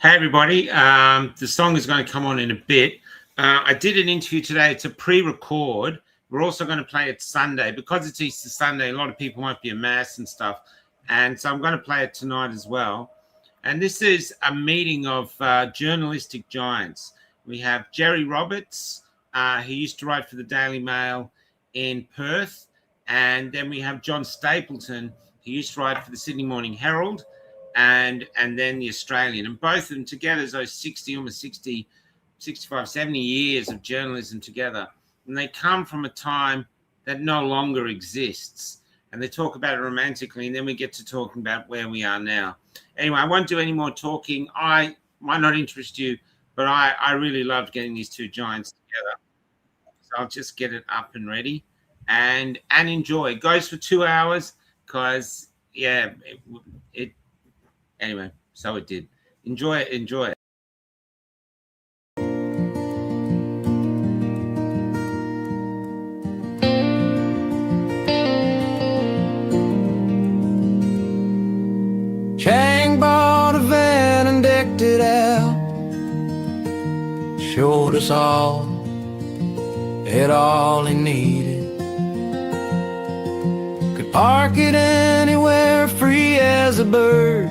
Hey everybody, the song is going to come on in a bit. I did an interview today. It's a pre-record. We're also going to play it Sunday. Because it's Easter Sunday, a lot of people won't be at Mass and stuff. And so I'm going to play it tonight as well. And this is a meeting of journalistic giants. We have Jerry Roberts, who used to write for the Daily Mail in Perth. And then we have John Stapleton, who used to write for the Sydney Morning Herald. And then the Australian, and both of them together is those 65, 70 years of journalism together. And they come from a time that no longer exists. And they talk about it romantically, and then we get to talking about where we are now. Anyway, I won't do any more talking. I might not interest you, but I really loved getting these two giants together. So I'll just get it up and ready and enjoy. It goes for 2 hours because, yeah, it anyway, so it did. Enjoy it. Chang bought a van and decked it out, showed us all had all he needed. Could park it anywhere, free as a bird.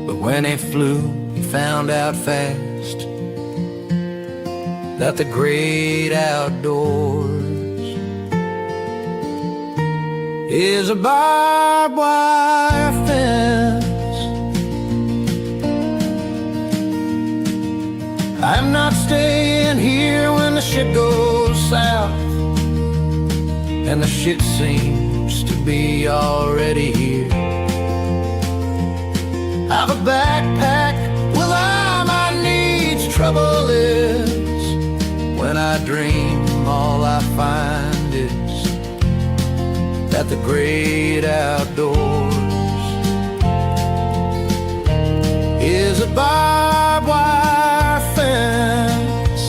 But when he flew, he found out fast that the great outdoors is a barbed wire fence. I'm not staying here when the shit goes south, and the shit seems to be already here. I've a backpack with all my needs. Trouble is, when I dream, all I find is that the great outdoors is a barbed wire fence.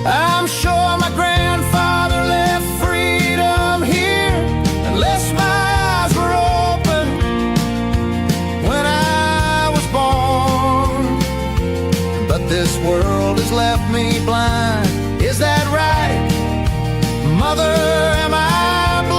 I'm sure my grandfather left freedom here, unless my eyes were open when I was born. But this world has left me blind. Is that right, Mother? Am I blind?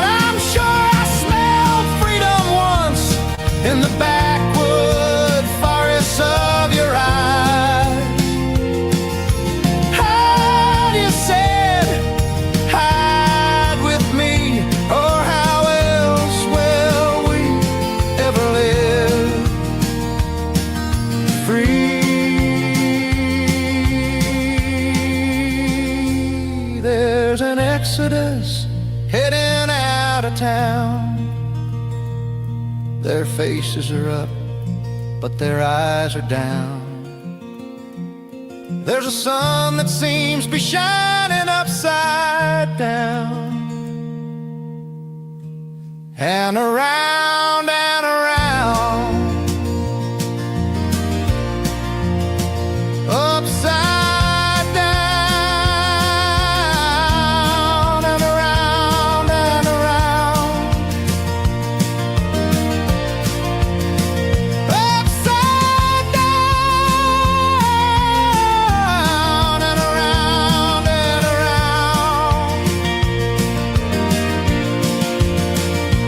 I'm sure I smelled freedom once in the backwood forests of your eyes. How you said, hide with me, or how else will we ever live free? There's an exodus heading out of town. Their faces are up, but their eyes are down. There's a sun that seems to be shining upside down, and around and around, upside down, and around and around, upside down, and around and around,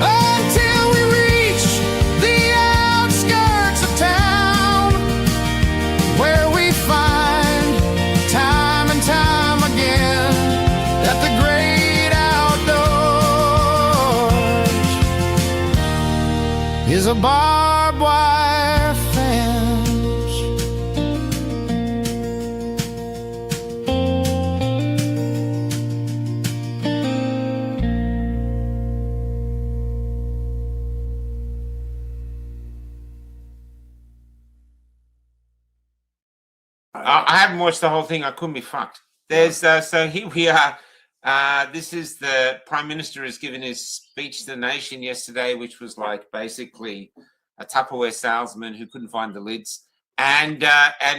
until we reach the outskirts of town, where we find time and time again that the great outdoors is a barbed wire fence. I haven't watched the whole thing. I couldn't be fucked. There's so here we are. This is the Prime Minister has given his speech to the nation yesterday, which was like basically a Tupperware salesman who couldn't find the lids. And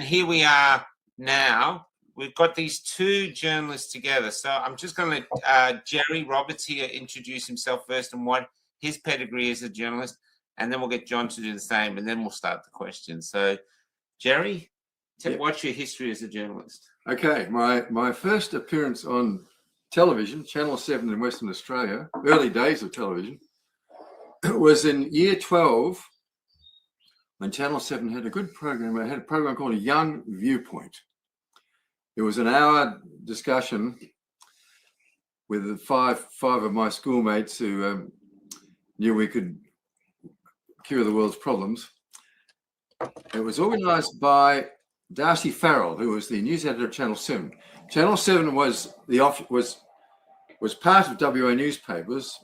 here we are now we've got these two journalists together. So I'm just going to let Jerry Roberts here introduce himself first and what his pedigree is as a journalist, and then we'll get John to do the same, and then we'll start the questions. So, Jerry, what's your history as a journalist? Okay, my first appearance on television, Channel 7 in Western Australia, early days of television, was in year 12 when Channel 7 had a good program. I had a program called A Young Viewpoint. It was an hour discussion with five of my schoolmates who knew we could cure the world's problems. It was organised by Darcy Farrell, who was the news editor at Channel 7. Channel 7 was part of WA newspapers,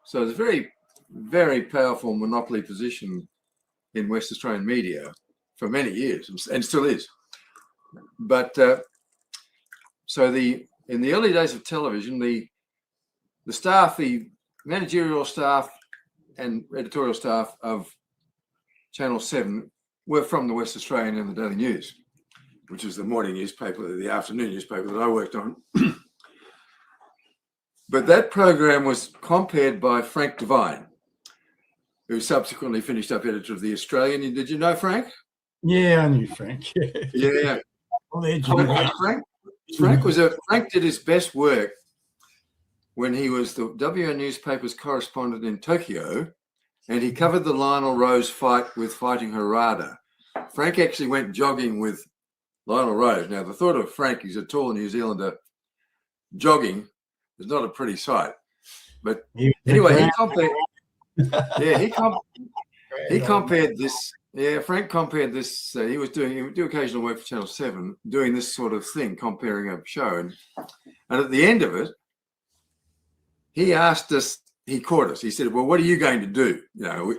so it was a very, very powerful monopoly position in West Australian media for many years, and still is. But in the early days of television, the staff, the managerial staff and editorial staff of Channel 7 were from the West Australian and the Daily News, which is the morning newspaper, the afternoon newspaper that I worked on. But that program was compared by Frank Devine, who subsequently finished up editor of The Australian. Did you know Frank? Yeah, I knew Frank. Yeah. Frank did his best work when he was the WA newspaper's correspondent in Tokyo, and he covered the Lionel Rose fight with Fighting Harada. Frank actually went jogging with Lionel Rose. Now, the thought of Frank, he's a tall New Zealander, jogging is not a pretty sight. But anyway, he compared this. Yeah, Frank compared this. He would do occasional work for Channel 7, doing this sort of thing, comparing a show. And at the end of it, he asked us, he caught us. He said, well, what are you going to do,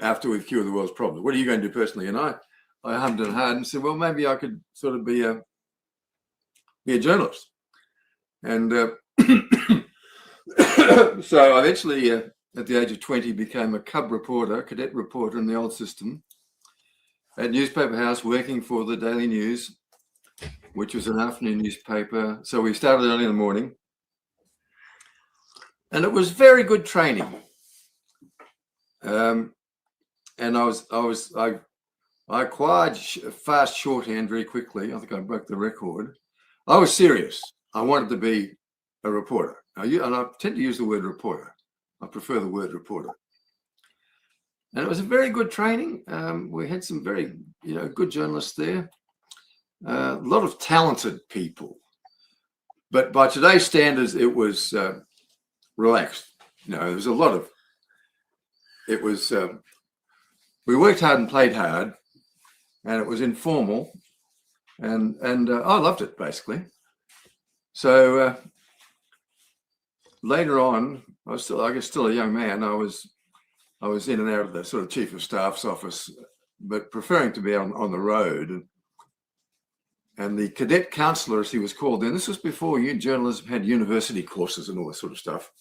after we've cured the world's problems? What are you going to do personally? And I hummed and hawed and said, well, maybe I could sort of be a journalist. And so I eventually, at the age of 20, became a cub reporter, cadet reporter in the old system at Newspaper House, working for the Daily News, which was an afternoon newspaper. So we started early in the morning. And it was very good training. And I acquired fast shorthand very quickly. I think I broke the record. I was serious. I wanted to be a reporter. And I tend to use the word reporter. I prefer the word reporter. And it was a very good training. We had some very, good journalists there. A lot of talented people. But by today's standards, it was relaxed. There was a lot of, it was, we worked hard and played hard, and it was informal, and I loved it, basically. So later on, I was still a young man. I was in and out of the sort of chief of staff's office, but preferring to be on the road. And the cadet counsellor, as he was called then, this was before journalism had university courses and all this sort of stuff.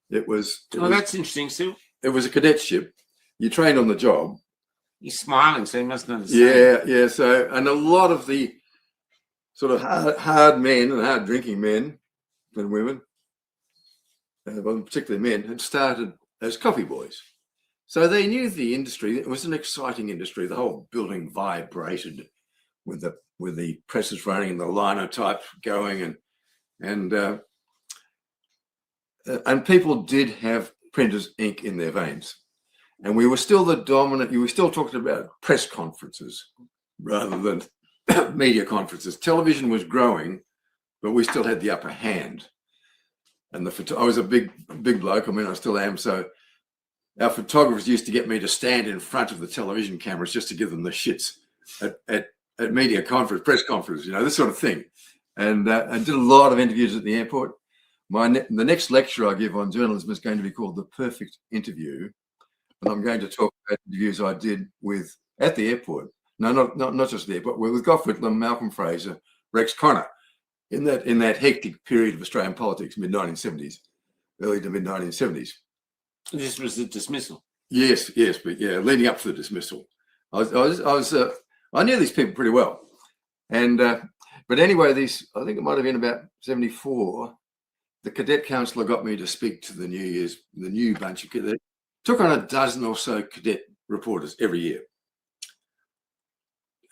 That's interesting, Sue. It was a cadetship. You trained on the job. He's smiling, so he must understand. Yeah. So, and a lot of the sort of hard men and hard drinking men and women, particularly men, had started as coffee boys. So they knew the industry. It was an exciting industry. The whole building vibrated with the presses running and the linotype going, and people did have printer's ink in their veins. And we were still the dominant. You were still talking about press conferences rather than media conferences. Television was growing, but we still had the upper hand. And I was a big bloke. I mean, I still am. So our photographers used to get me to stand in front of the television cameras just to give them the shits at media conference, press conference, this sort of thing. And I did a lot of interviews at the airport. The next lecture I give on journalism is going to be called The Perfect Interview. And I'm going to talk about interviews I did at the airport. No, not just the airport. With Gough Whitlam, Malcolm Fraser, Rex Connor, in that hectic period of Australian politics, mid-1970s, early to mid-1970s. This was the dismissal. Yes, but leading up to the dismissal, I knew these people pretty well, and But anyway, I think it might have been about 74. The cadet councillor got me to speak to the new bunch of cadets. Took on a dozen or so cadet reporters every year.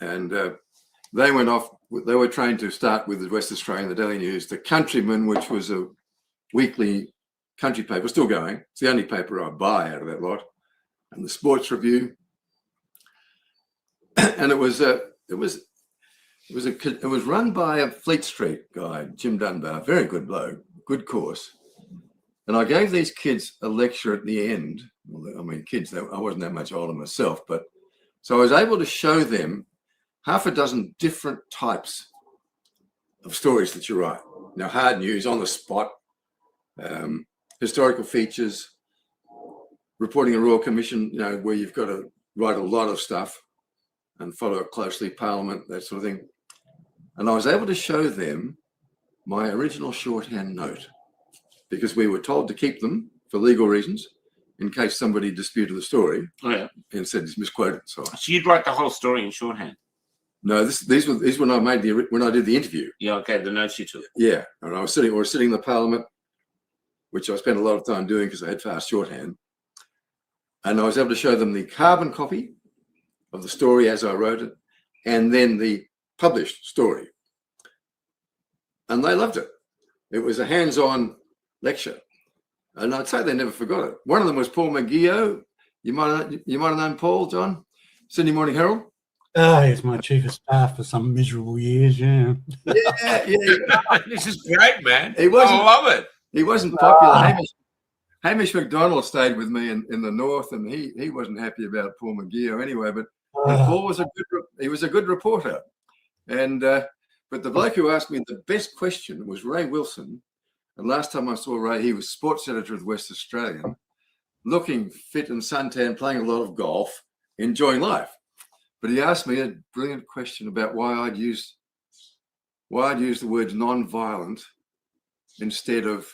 And they went off, they were trained to start with the West Australian, the Daily News, the Countryman, which was a weekly country paper, still going. It's the only paper I buy out of that lot. And the Sports Review. And it was run by a Fleet Street guy, Jim Dunbar, very good bloke, good course. And I gave these kids a lecture at the end. Well, I mean, kids, I wasn't that much older myself, but so I was able to show them half a dozen different types of stories that you write. Now, hard news, on the spot, historical features, reporting a Royal Commission, where you've got to write a lot of stuff and follow it closely, Parliament, that sort of thing. And I was able to show them my original shorthand note because we were told to keep them for legal reasons in case somebody disputed the story. Oh, yeah. And said it's misquoted. So you'd write the whole story in shorthand? No, these were when I did the interview. Yeah, okay, the notes you took. Yeah, and we were sitting in the Parliament, which I spent a lot of time doing because I had fast shorthand. And I was able to show them the carbon copy of the story as I wrote it, and then the published story. And they loved it. It was a hands-on lecture. And I'd say they never forgot it. One of them was Paul McGeough. You might have known Paul, John? Sydney Morning Herald. Oh, he was my chief of staff for some miserable years, yeah. Yeah. This is great, man. I love it. He wasn't popular. Hamish MacDonald stayed with me in the north, and he wasn't happy about Paul McGeough anyway, but Paul was a good reporter. And but the bloke who asked me the best question was Ray Wilson. And last time I saw Ray, he was sports editor of the West Australian, looking fit and suntan, playing a lot of golf, enjoying life. But he asked me a brilliant question about why I'd use the words non-violent instead of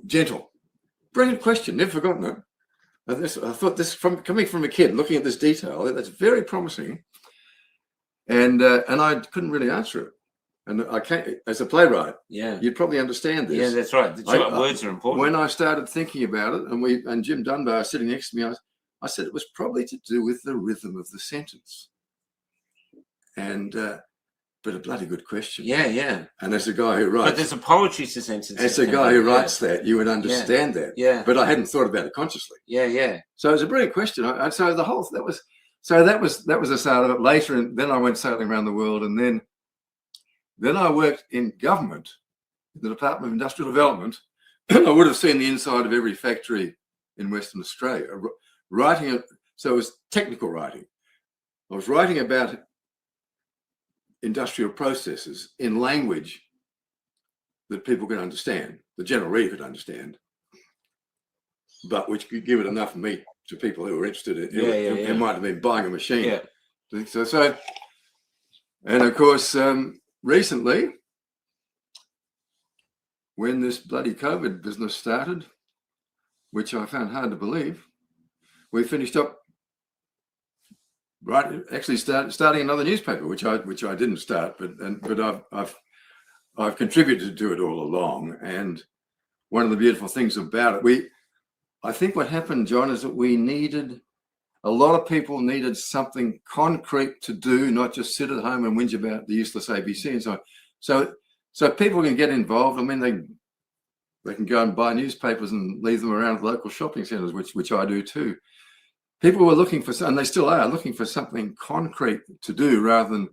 gentle. Brilliant question, never forgotten it. I thought this coming from a kid looking at this detail, that's very promising. And I couldn't really answer it. And I can't, as a playwright, you'd probably understand this. Yeah, that's right. Words are important. When I started thinking about it, and Jim Dunbar sitting next to me, I said it was probably to do with the rhythm of the sentence. And but a bloody good question. Yeah. And as a guy who writes, but there's a poetry to sentence. As a guy who writes that, you would understand that. Yeah. But I hadn't thought about it consciously. Yeah. So it was a brilliant question. And so the whole that was the start of it. Later, and then I went sailing around the world, and then I worked in government, the Department of Industrial Development. I would have seen the inside of every factory in Western Australia. So it was technical writing. I was writing about industrial processes in language that people could understand, the general reader could understand, but which could give it enough meat to people who were interested in it. Who might have been buying a machine. Yeah. So, and of course, recently, when this bloody COVID business started, which I found hard to believe, we finished up starting another newspaper, which I didn't start, but I've contributed to it all along. And one of the beautiful things about it, I think what happened, John, is that a lot of people needed something concrete to do, not just sit at home and whinge about the useless ABC and so on. So people can get involved. I mean, they can go and buy newspapers and leave them around local shopping centres, which I do too. People were looking for, and they still are looking for something concrete to do rather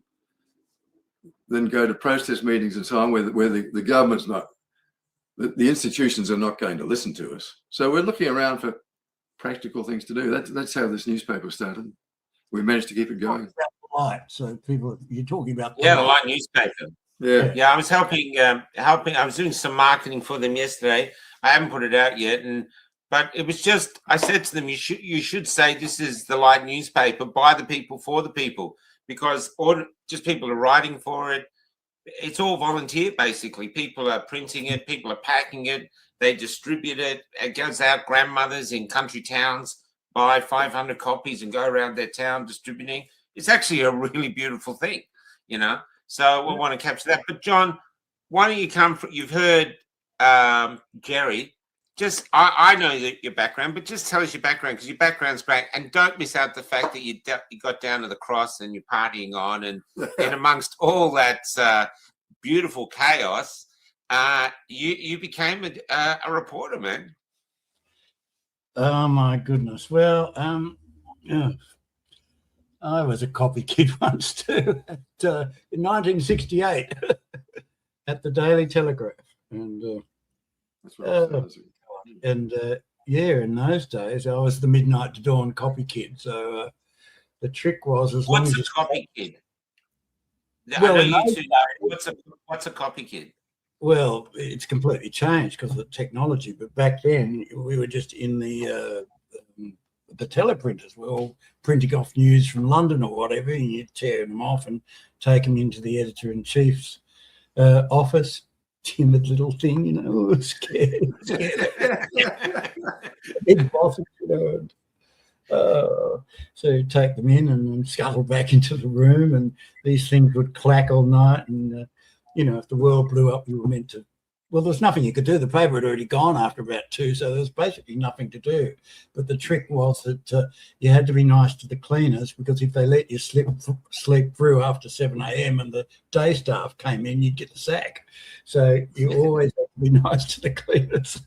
than go to protest meetings and so on, where the government's not, the institutions are not going to listen to us. So we're looking around for practical things to do. That's how this newspaper started. We managed to keep it going. Light. So people, you're talking about the Light newspaper. Yeah. I was helping. I was doing some marketing for them yesterday. I haven't put it out yet, but it was just, I said to them, you should say this is the Light newspaper by the people for the people, because just people are writing for it. It's all volunteer, basically. People are printing it, people are packing it, they distribute it. It goes out. Grandmothers in country towns buy 500 copies and go around their town distributing. it's actually a really beautiful thing, you know. So we want to capture that. But John, why don't you come from? You've heard Jerry. Just I know that your background, but just tell us your background, because your background's great, and don't miss out the fact that you got down to the cross and you're partying on, and amongst all that beautiful chaos, you became a reporter, man. Oh my goodness. Well, yeah, I was a copy kid once too, in 1968 at the Daily Telegraph, and That's what I was saying. and yeah, in those days I was the midnight to dawn copy kid. So the trick was, as long as What's a copy kid? Well, I know you two know. What's a copy kid? Well, it's completely changed because of the technology. But back then, we were just in the teleprinters. We were all printing off news from London or whatever, and you'd tear them off and take them into the editor-in-chief's office in the little thing, you know, scared. Big bosses, you know. So you'd take them in and then scuttle back into the room, and these things would clack all night, and you know, if the world blew up, you were meant to. Well, there's nothing you could do. The paper had already gone after about 2, so there was basically nothing to do. But the trick was that you had to be nice to the cleaners, because if they let you sleep through after 7 a.m. and the day staff came in, you'd get the sack. So you always had to be nice to the cleaners,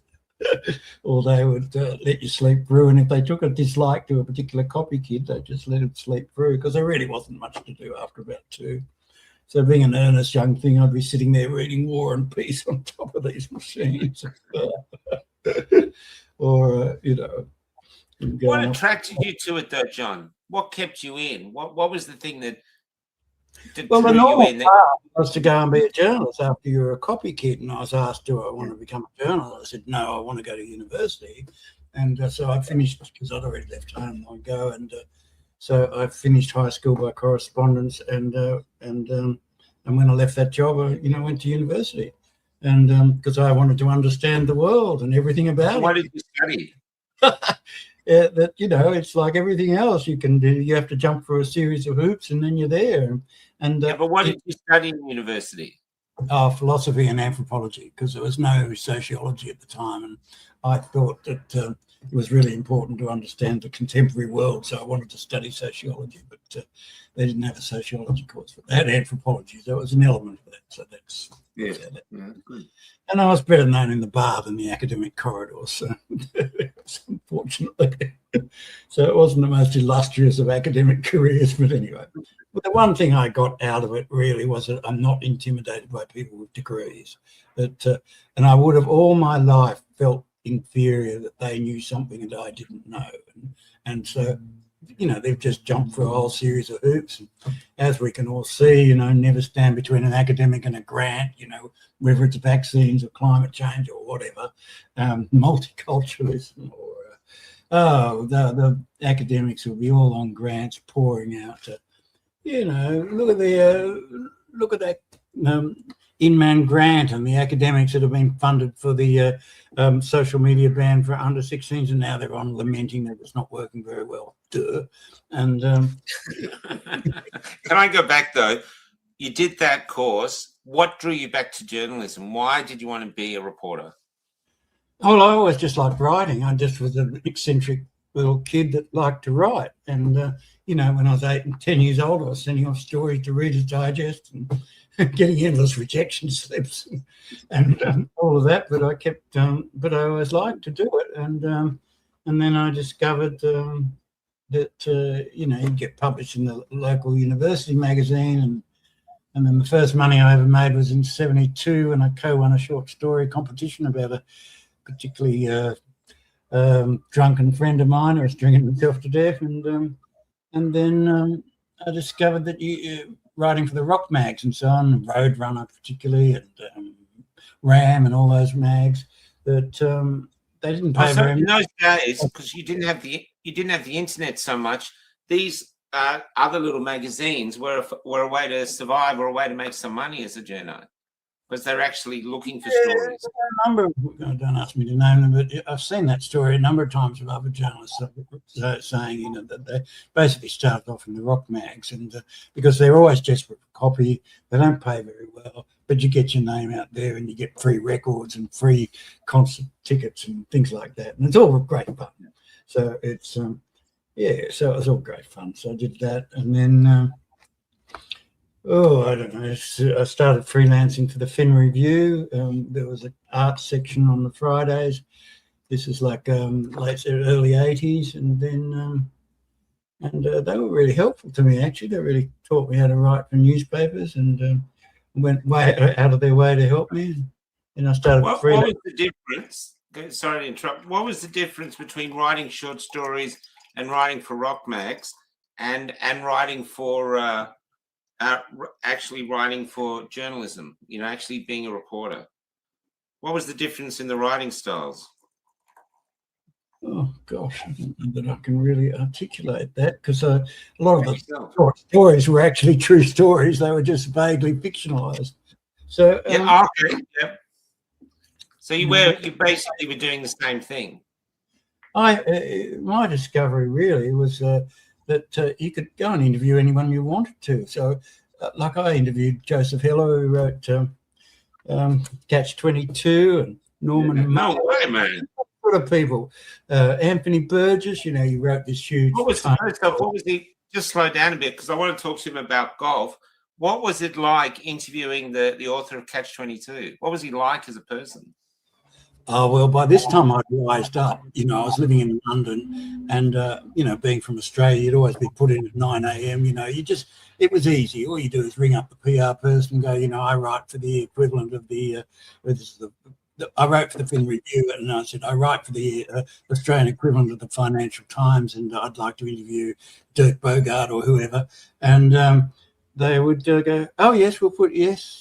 or they would let you sleep through. And if they took a dislike to a particular copy kid, they'd just let him sleep through, because there really wasn't much to do after about 2. So being an earnest young thing, I'd be sitting there reading War and Peace on top of these machines. Or, you know. What attracted you to it, though, John? What kept you in? What was the thing that drew you in? Path was to go and be a journalist after you were a copy kid. And I was asked, do I want to become a journalist? I said, no, I want to go to university. And so I finished, because I'd already left home long ago, and so I finished high school by correspondence, and when I left that job, I went to university, and because I wanted to understand the world and everything about it. What did you study? That it's like everything else you can do. You have to jump through a series of hoops, and then you're there. But what did you study in university? Philosophy and anthropology, because there was no sociology at the time, and I thought that it was really important to understand the contemporary world, so I wanted to study sociology, but they didn't have a sociology course. They had anthropology, so it was an element of that. So that's good. And I was better known in the bar than the academic corridors, so unfortunately. So it wasn't the most illustrious of academic careers, but anyway. But the one thing I got out of it really was that I'm not intimidated by people with degrees. And I would have all my life felt inferior that they knew something that I didn't know. And so, they've just jumped through a whole series of hoops. And as we can all see, never stand between an academic and a grant, whether it's vaccines or climate change or whatever, multiculturalism or, the academics will be all on grants pouring out to, look at that Inman grant and the academics that have been funded for the social media ban for under 16s, and now they're on lamenting that it's not working very well. And can I go back though? You did that course. What drew you back to journalism? Why did you want to be a reporter? Oh, I always just liked writing. I just was an eccentric little kid that liked to write. And when I was 8 and 10 years old, I was sending off stories to Reader's Digest and getting endless rejection slips and all of that, but I kept but I always liked to do it, and then I discovered that you get published in the local university magazine, and then the first money I ever made was in '72, and I co-won a short story competition about a particularly drunken friend of mine who was drinking himself to death, and then I discovered that writing for the rock mags and so on, Roadrunner particularly, and Ram and all those mags, that they didn't pay very much. In those days, because you didn't have the internet so much, these other little magazines were a way to survive or a way to make some money as a journo. because they're actually looking for stories. A number of, don't ask me to name them, but I've seen that story a number of times with other journalists saying, you know, that they basically started off in the rock mags, and because they're always desperate for copy, they don't pay very well, but you get your name out there and you get free records and free concert tickets and things like that, and it's all great fun. So it's yeah, so it was all great fun. So I did that, and then I don't know. I started freelancing for the Fin Review. There was an art section on the Fridays. This is like early 80s, and then they were really helpful to me. Actually, they really taught me how to write for newspapers, and went way out of their way to help me. And I started freelancing. What was the difference? Sorry to interrupt. What was the difference between writing short stories and writing for rock mags, and writing for actually writing for journalism? You know, actually being a reporter. What was the difference in the writing styles? Oh gosh, I don't know that I can really articulate that, because a lot of the short stories were actually true stories. They were just vaguely fictionalized. So yeah, okay, yeah. So you basically were doing the same thing. My discovery really was that you could go and interview anyone you wanted to. So, like I interviewed Joseph Heller, who wrote Catch-22, and Norman. No way, man. Sort of people. Anthony Burgess, you know, he wrote this huge. What was he? Just slow down a bit, because I want to talk to him about golf. What was it like interviewing the author of Catch-22? What was he like as a person? Oh, well, by this time I'd wised up. You know, I was living in London, and, you know, being from Australia, you'd always be put in at 9 a.m. You know, it was easy. All you do is ring up the PR person and go, you know, I write for the equivalent of I wrote for the Fin Review, and I said, I write for the Australian equivalent of the Financial Times, and I'd like to interview Dirk Bogart or whoever. And they would go, oh, yes,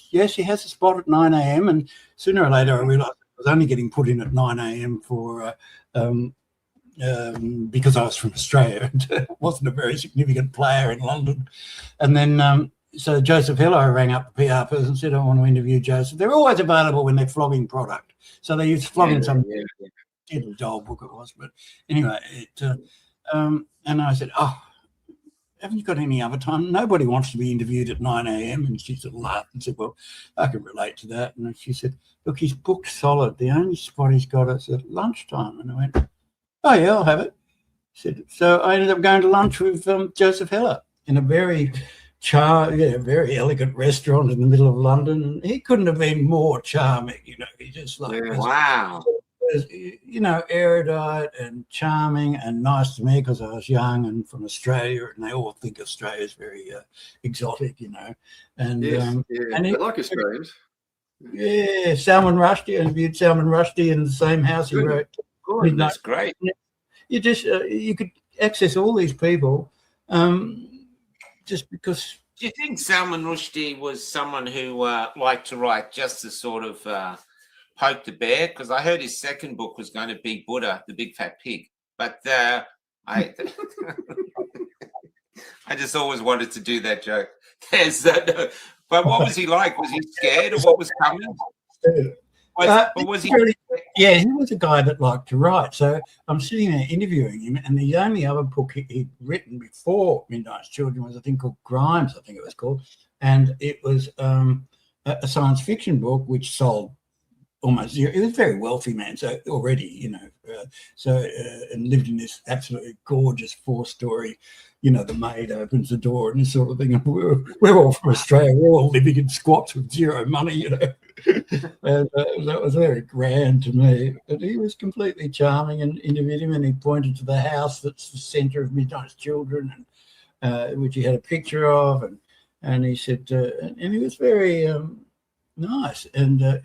yes, he has a spot at 9 a.m. And sooner or later I realised I was only getting put in at 9 a.m. for because I was from Australia and wasn't a very significant player in London. And then so Joseph Heller, I rang up the PR person and said, I want to interview Joseph. They're always available when they're flogging product. So they used flogging some little doll book it was. But anyway, and I said, oh, haven't you got any other time? Nobody wants to be interviewed at 9 a.m. And she sort of laughed and said, well, I can relate to that. And she said, look, he's booked solid. The only spot he's got is at lunchtime. And I went, oh, yeah, I'll have it. She said, so I ended up going to lunch with Joseph Heller in a very very elegant restaurant in the middle of London. And he couldn't have been more charming. You know, he just wow. You know, erudite and charming and nice to me, because I was young and from Australia, and they all think Australia is very exotic, you know. And and they like Australians. Yeah, Salman Rushdie. I interviewed Salman Rushdie in the same house he wrote. Good, that's great. You just you could access all these people just because. Do you think Salman Rushdie was someone who liked to write just to sort of poke the bear? Because I heard his second book was going to be Buddha, the Big Fat Pig. But I just always wanted to do that joke. But what was he like? Was he scared of what was coming? Was he? Yeah, he was a guy that liked to write. So I'm sitting there interviewing him, and the only other book he'd written before Midnight's Children was a thing called Grimes, I think it was called. And it was a science fiction book which sold almost zero. He was a very wealthy man, so already, you know, and lived in this absolutely gorgeous 4-story, you know, the maid opens the door and this sort of thing. And we're all from Australia. We're all living in squats with zero money, you know. And that was very grand to me. But he was completely charming, and interviewed him, and he pointed to the house that's the centre of Midnight's Children, and which he had a picture of, and he said, and he was very nice. And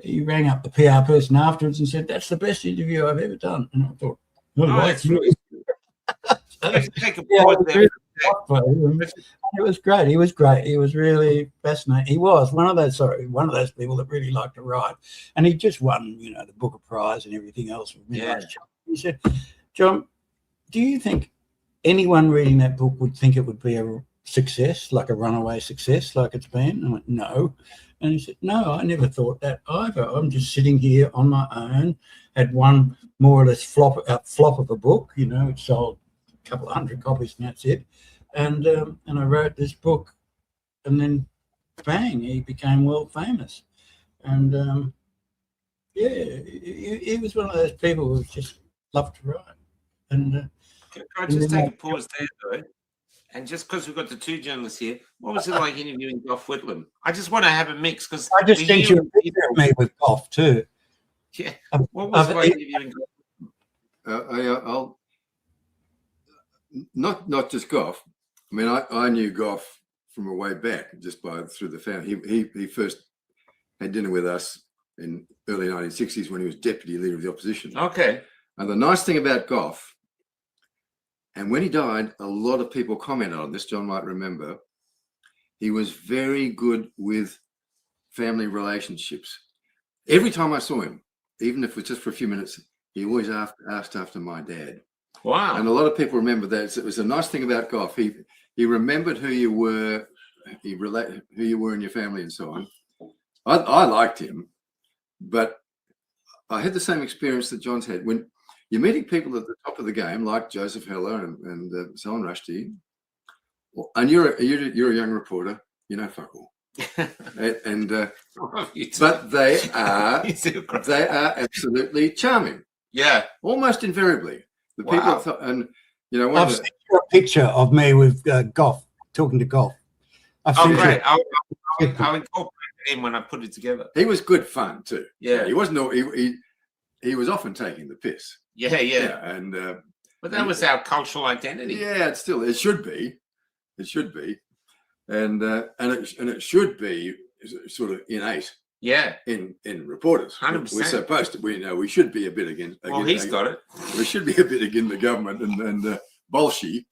he rang up the PR person afterwards and said, that's the best interview I've ever done. And I thought, it was great. He was great. He was really fascinating. He was one of those people that really liked to write. And he just won, you know, the Booker Prize and everything else. Yeah. He said, John, do you think anyone reading that book would think it would be a success, like a runaway success, like it's been? I went, no. And he said, no, I never thought that either. I'm just sitting here on my own, had one more or less flop of a book, you know, it sold a couple of 100 copies and that's it. And I wrote this book, and then bang, he became world famous. And yeah, he was one of those people who just loved to write. And Can I just take a pause there, though? And just because we've got the two journalists here, what was it like interviewing Gough Whitlam? I just want to have a mix because I just sent you a picture of me with Gough too. Yeah. What was it like interviewing Gough? I'll not just Gough. I mean, I knew Gough from a way back, just through the family. He first had dinner with us in early 1960s when he was deputy leader of the opposition. Okay. And the nice thing about Gough, and when he died, a lot of people commented on this. John might remember, he was very good with family relationships. Every time I saw him, even if it was just for a few minutes, he always asked after my dad. Wow. And a lot of people remember that. It was a nice thing about Gough. He remembered who you were, who you were in your family and so on. I liked him, but I had the same experience that John's had. When you're meeting people at the top of the game, like Joseph Heller and Salman Rushdie, and you're a young reporter, you know fuck all. But they are absolutely charming. Yeah, almost invariably. The people and you know. I've sent you a picture of me with Gough, talking to Gough. Great! I'll incorporate it in when I put it together. He was good fun too. Yeah, he wasn't. He was often taking the piss. Yeah. And but that was our cultural identity. Yeah, it should be. It should be, and it should be sort of innate. Yeah, in reporters, 100%. We're supposed to. We should be a bit against. Well, he's got it. We should be a bit against the government and bolshy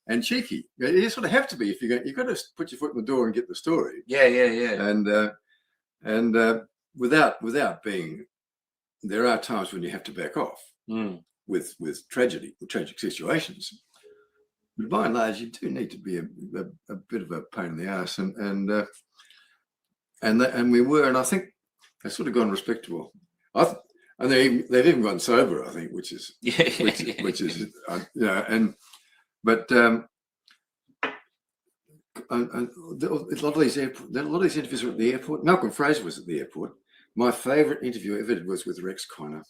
and cheeky. You sort of have to be if you've got to put your foot in the door and get the story. Yeah. And without being, there are times when you have to back off with tragic situations. But by and large, you do need to be a bit of a pain in the ass, and we were, and I think they've sort of gone respectable. And they've even gone sober, I think, which is which is but a lot of these interviews were at the airport. Malcolm Fraser was at the airport. My favourite interview ever was with Rex Connor,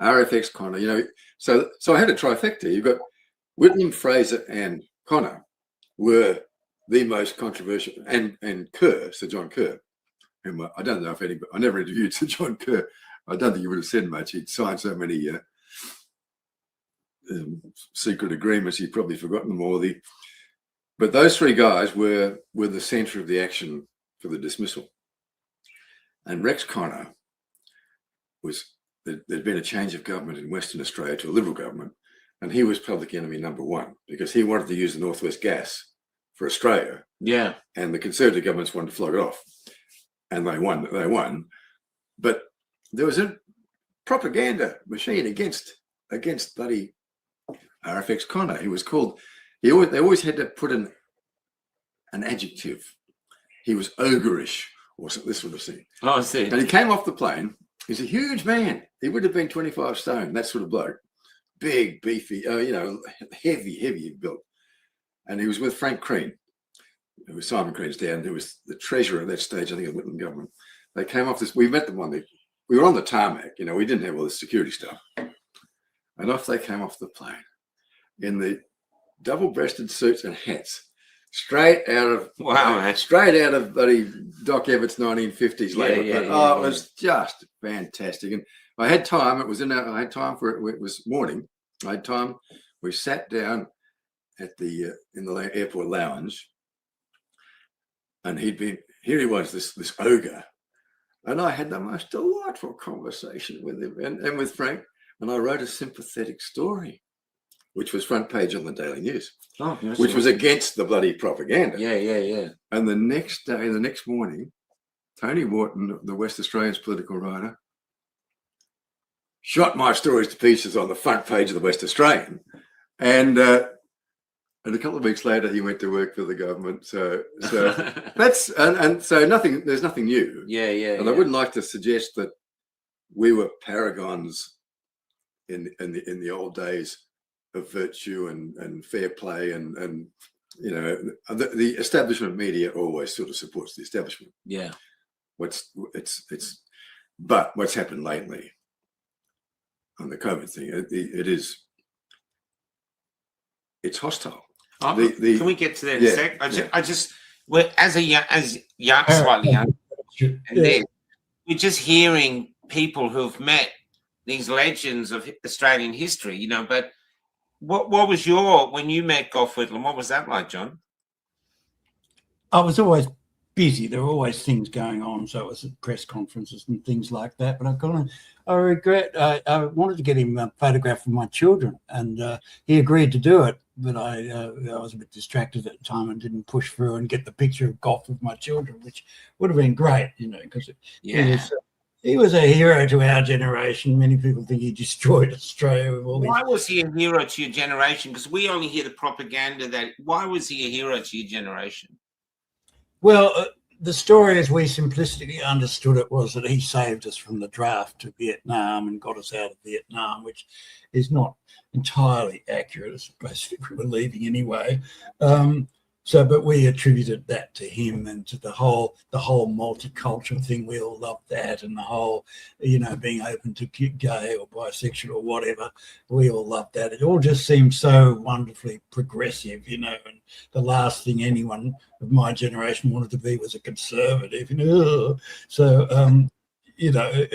RFX Connor. You know, so I had a trifecta. You've got Whitlam, Fraser, and Connor were the most controversial, and Kerr, Sir John Kerr. I don't know if anybody. I never interviewed Sir John Kerr. I don't think he would have said much. He'd signed so many secret agreements. He'd probably forgotten them all. But those three guys were the centre of the action for the dismissal. And Rex Connor there'd been a change of government in Western Australia to a Liberal government, and he was public enemy number one because he wanted to use the Northwest Gas for Australia. Yeah, and the Conservative governments wanted to flog it off. And they won, but there was a propaganda machine against bloody RFX Connor. He was called. They always had to put an adjective. He was ogreish or this sort of thing. Oh, I see. And he came off the plane. He's a huge man. He would have been 25 stone. That sort of bloke, big, beefy, heavy built. And he was with Frank Crean. It was Simon Crean's dad, who was the treasurer at that stage, I think, of the Whitlam government. They came off this. We met them we were on the tarmac. You know, we didn't have all this security stuff. And off they came off the plane in the double-breasted suits and hats, straight out of bloody Doc Everett's 1950s labor. It was just fantastic. And I had time. I had time for it. It was morning. I had time. We sat down at in the airport lounge. And here he was, this ogre. And I had the most delightful conversation with him and with Frank. And I wrote a sympathetic story, which was front page on the Daily News, which was against the bloody propaganda. Yeah. And the next morning, Tony Wharton, the West Australian's political writer, shot my stories to pieces on the front page of the West Australian. And And a couple of weeks later, he went to work for the government. So that's and so nothing. There's nothing new. Yeah. And I wouldn't like to suggest that we were paragons in the old days of virtue and fair play and you know, the establishment media always sort of supports the establishment. Yeah. But what's happened lately on the COVID thing, it's hostile. Can we get to that in a sec? I just we're slightly young, and then we're just hearing people who've met these legends of Australian history, you know. But what was when you met Gough Whitlam? What was that like, John? I was always busy. There were always things going on, so it was at press conferences and things like that. But I regret. I wanted to get him a photograph of my children, and he agreed to do it. But I was a bit distracted at the time and didn't push through and get the picture of Gough with my children, which would have been great, you know, because he was a hero to our generation. Many people think he destroyed Australia with all. Why was he a hero to your generation? Because we only hear the propaganda that. Why was he a hero to your generation? Well, the story as we simplistically understood it was that he saved us from the draft to Vietnam and got us out of Vietnam, which is not entirely accurate. I suppose we were leaving anyway. But we attributed that to him and to the whole multicultural thing. We all loved that, and the whole, you know, being open to gay or bisexual or whatever. We all loved that. It all just seemed so wonderfully progressive, you know. And the last thing anyone of my generation wanted to be was a conservative, you know. So, you know,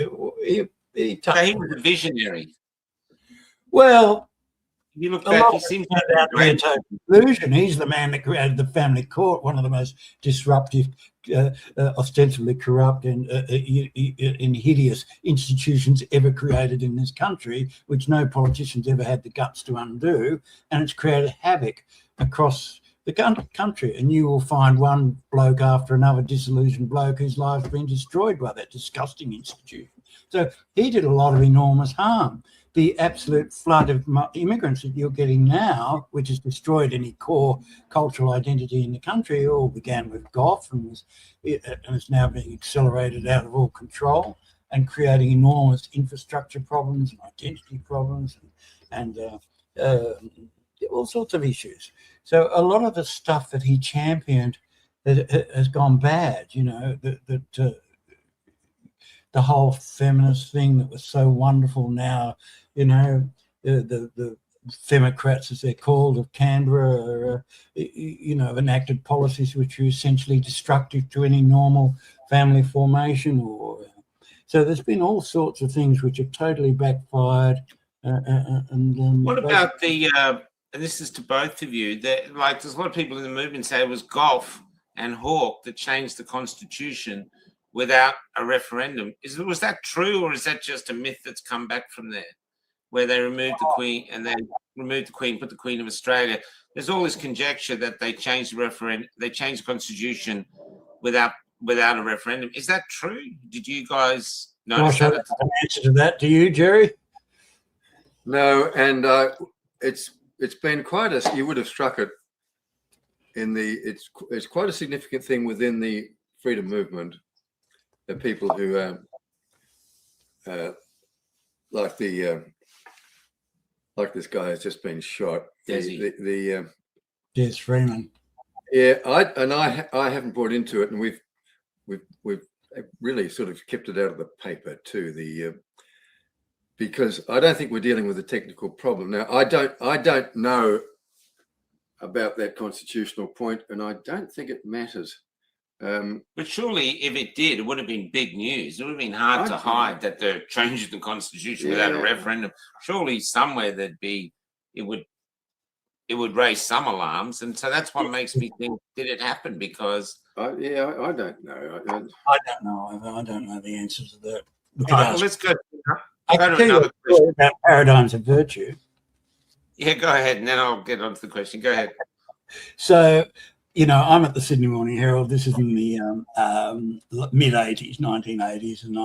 he was a visionary. Well. You look back, he seems about the conclusion. He's the man that created the family court, one of the most disruptive, ostensibly corrupt and hideous institutions ever created in this country, which no politicians ever had the guts to undo. And it's created havoc across the country. And you will find one bloke after another disillusioned bloke whose life's been destroyed by that disgusting institution. So he did a lot of enormous harm. The absolute flood of immigrants that you're getting now, which has destroyed any core cultural identity in the country, all began with Gough and is now being accelerated out of all control and creating enormous infrastructure problems and identity problems and all sorts of issues. So a lot of the stuff that he championed has gone bad, you know, the whole feminist thing that was so wonderful now, you know, the Democrats, as they're called, of Canberra, you know, enacted policies which are essentially destructive to any normal family formation. So there's been all sorts of things which have totally backfired. What about and this is to both of you, that like there's a lot of people in the movement say it was Gough and Hawke that changed the Constitution without a referendum. Was that true, or is that just a myth that's come back from there, where they removed the Queen and they removed the Queen, put the Queen of Australia? There's all this conjecture that they changed the referendum, they changed the Constitution without a referendum. Is that true? Did you guys notice that? An answer to that, do you, Jerry? No, and it's been quite a. You would have struck it in the. It's quite a significant thing within the freedom movement. The people who like this guy has just been shot. Des Freeman. Yeah, I haven't brought into it, and we've really sort of kept it out of the paper too. Because I don't think we're dealing with a technical problem now. I don't know about that constitutional point, and I don't think it matters. But surely, if it did, it would have been big news. It would have been hard to hide that they're changing the Constitution without a referendum. Surely, somewhere it would raise some alarms, and so that's what makes me think: did it happen? Because I don't know. I don't know the answer to that. Well, let's go. I can tell you a story about paradigms of virtue. Yeah, go ahead, and then I'll get on to the question. Go ahead. So I'm at the Sydney Morning Herald. This is in the mid 80s, 1980s, and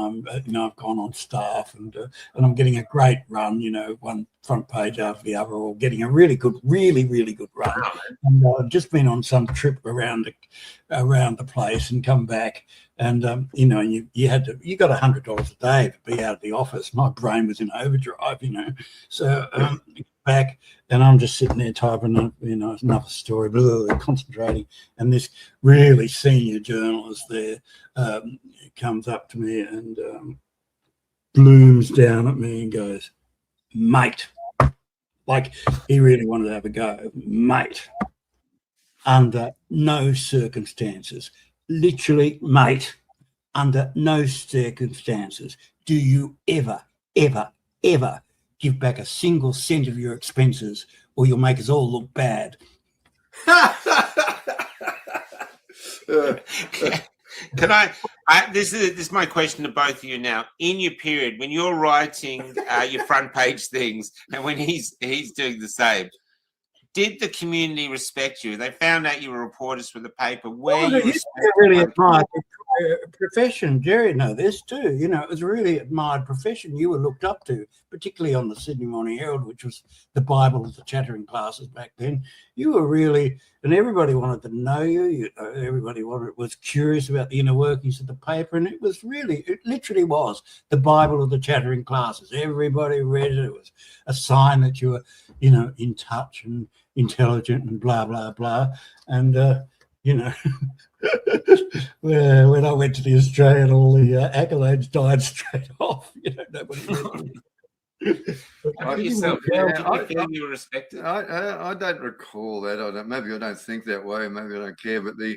I've gone on staff, and I'm getting a great run. One front page after the other, or getting a really good run. And I've just been on some trip around the place and come back, and you got $100 a day to be out of the office. My brain was in overdrive, so. Back, and I'm just sitting there typing, another story, concentrating, and this really senior journalist there comes up to me and blooms down at me and goes, "Mate," like he really wanted to have a go, "Mate, under no circumstances, literally, mate, under no circumstances do you ever give back a single cent of your expenses, or you'll make us all look bad." Can I this is my question to both of you now. In your period, when you're writing your front page things, and when he's doing the same, did the community respect you? They found out you were reporters for the paper. It really admired profession. Jerry know this too. It was a really admired profession. You were looked up to, particularly on the Sydney Morning Herald, which was the Bible of the chattering classes back then. You were really, and everybody wanted to know you. Everybody was curious about the inner workings of the paper, and it literally was the Bible of the chattering classes. Everybody read it. It was a sign that you were, in touch and intelligent and blah blah blah. And when I went to the Australian, all the accolades died straight off. Nobody yourself, you were respected. I don't recall that. Maybe I don't think that way. Maybe I don't care. But I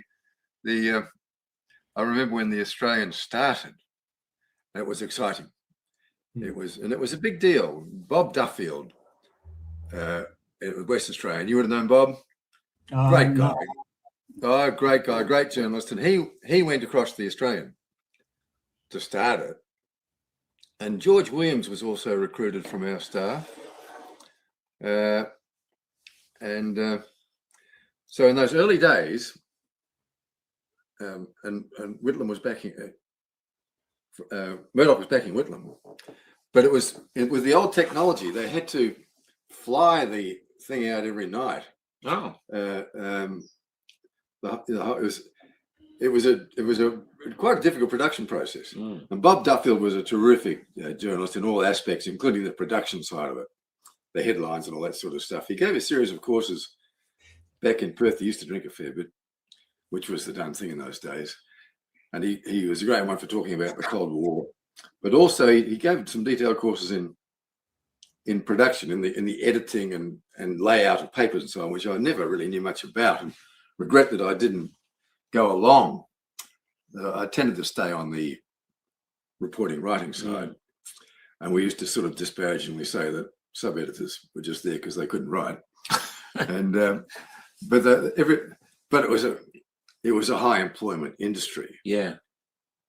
remember when the Australian started. That was exciting. It was a big deal. Bob Duffield, West Australian. You would have known Bob. Great guy. No. Oh, great guy, great journalist. And he went across the Australian to start it. And George Williams was also recruited from our staff. So in those early days, and Whitlam was backing, Murdoch was backing Whitlam, but it was with the old technology. They had to fly the thing out every night. Oh. It was a quite a difficult production process. And Bob Duffield was a terrific journalist in all aspects, including the production side of it, the headlines and all that sort of stuff. He gave a series of courses back in Perth. He used to drink a fair bit, which was the done thing in those days. And he was a great one for talking about the Cold War, but also he gave some detailed courses in production, in the editing and layout of papers and so on, which I never really knew much about, and regret that I didn't go along. I tended to stay on the reporting writing side, and we used to sort of disparagingly say that sub-editors were just there because they couldn't write. And but it was a high employment industry. Yeah.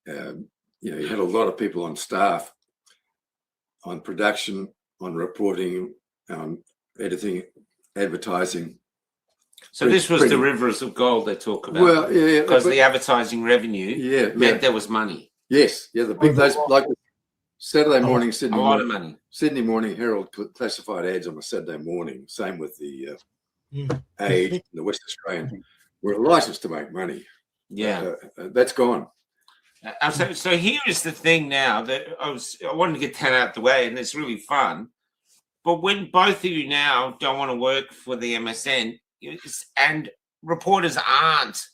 You had a lot of people on staff, on production, on reporting, editing, advertising. So this was the rivers of gold they talk about. Well, yeah, because the advertising revenue meant there was money. Yes, yeah, the big those like Saturday morning Sydney. A lot of money. Sydney Morning Herald classified ads on a Saturday morning. Same with the Age, the West Australian. We're licensed to make money. Yeah, that's gone. So here is the thing now that I wanted to get that out the way, and it's really fun. But when both of you now don't want to work for the MSN, and reporters aren't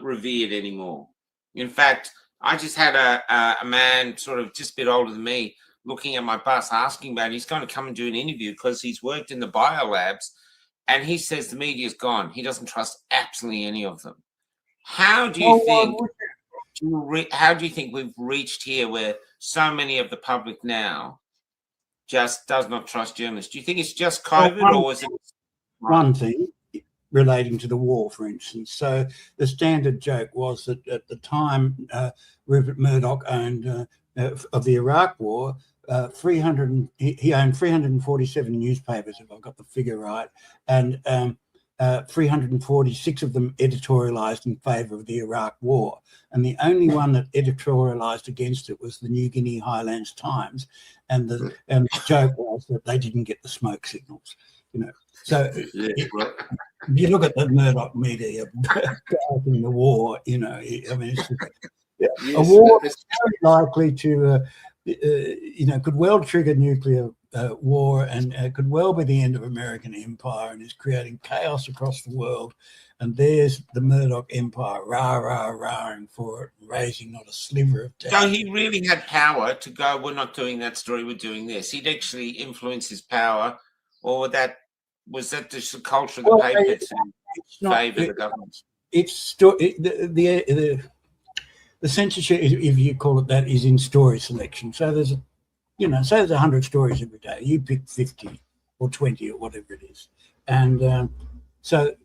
revered anymore. In fact, I just had a man sort of just a bit older than me looking at my bus asking about it. He's going to come and do an interview because he's worked in the biolabs, and he says the media's gone. He doesn't trust absolutely any of them. How do you think we've reached here where so many of the public now just does not trust journalists? Do you think it's just COVID, or was it one thing relating to the war, for instance? So the standard joke was that at the time Rupert Murdoch owned of the Iraq War, he owned 347 newspapers, if I've got the figure right, and 346 of them editorialized in favor of the Iraq War. And the only one that editorialized against it was the New Guinea Highlands Times. And the joke was that they didn't get the smoke signals, you know. So if you look at the Murdoch media in the war, you know, I mean, it's a war is very likely to, you know, could well trigger nuclear war and could well be the end of American empire, and is creating chaos across the world. And there's the Murdoch empire, rahing for it, raising not a sliver of doubt. So he really had power to go, we're not doing that story, we're doing this. He'd actually influence his power, or was that just the culture of the paper to favour the government? It's the censorship, if you call it that, is in story selection. So there's, you know, say there's 100 stories every day. You pick 50 or 20 or whatever it is. And so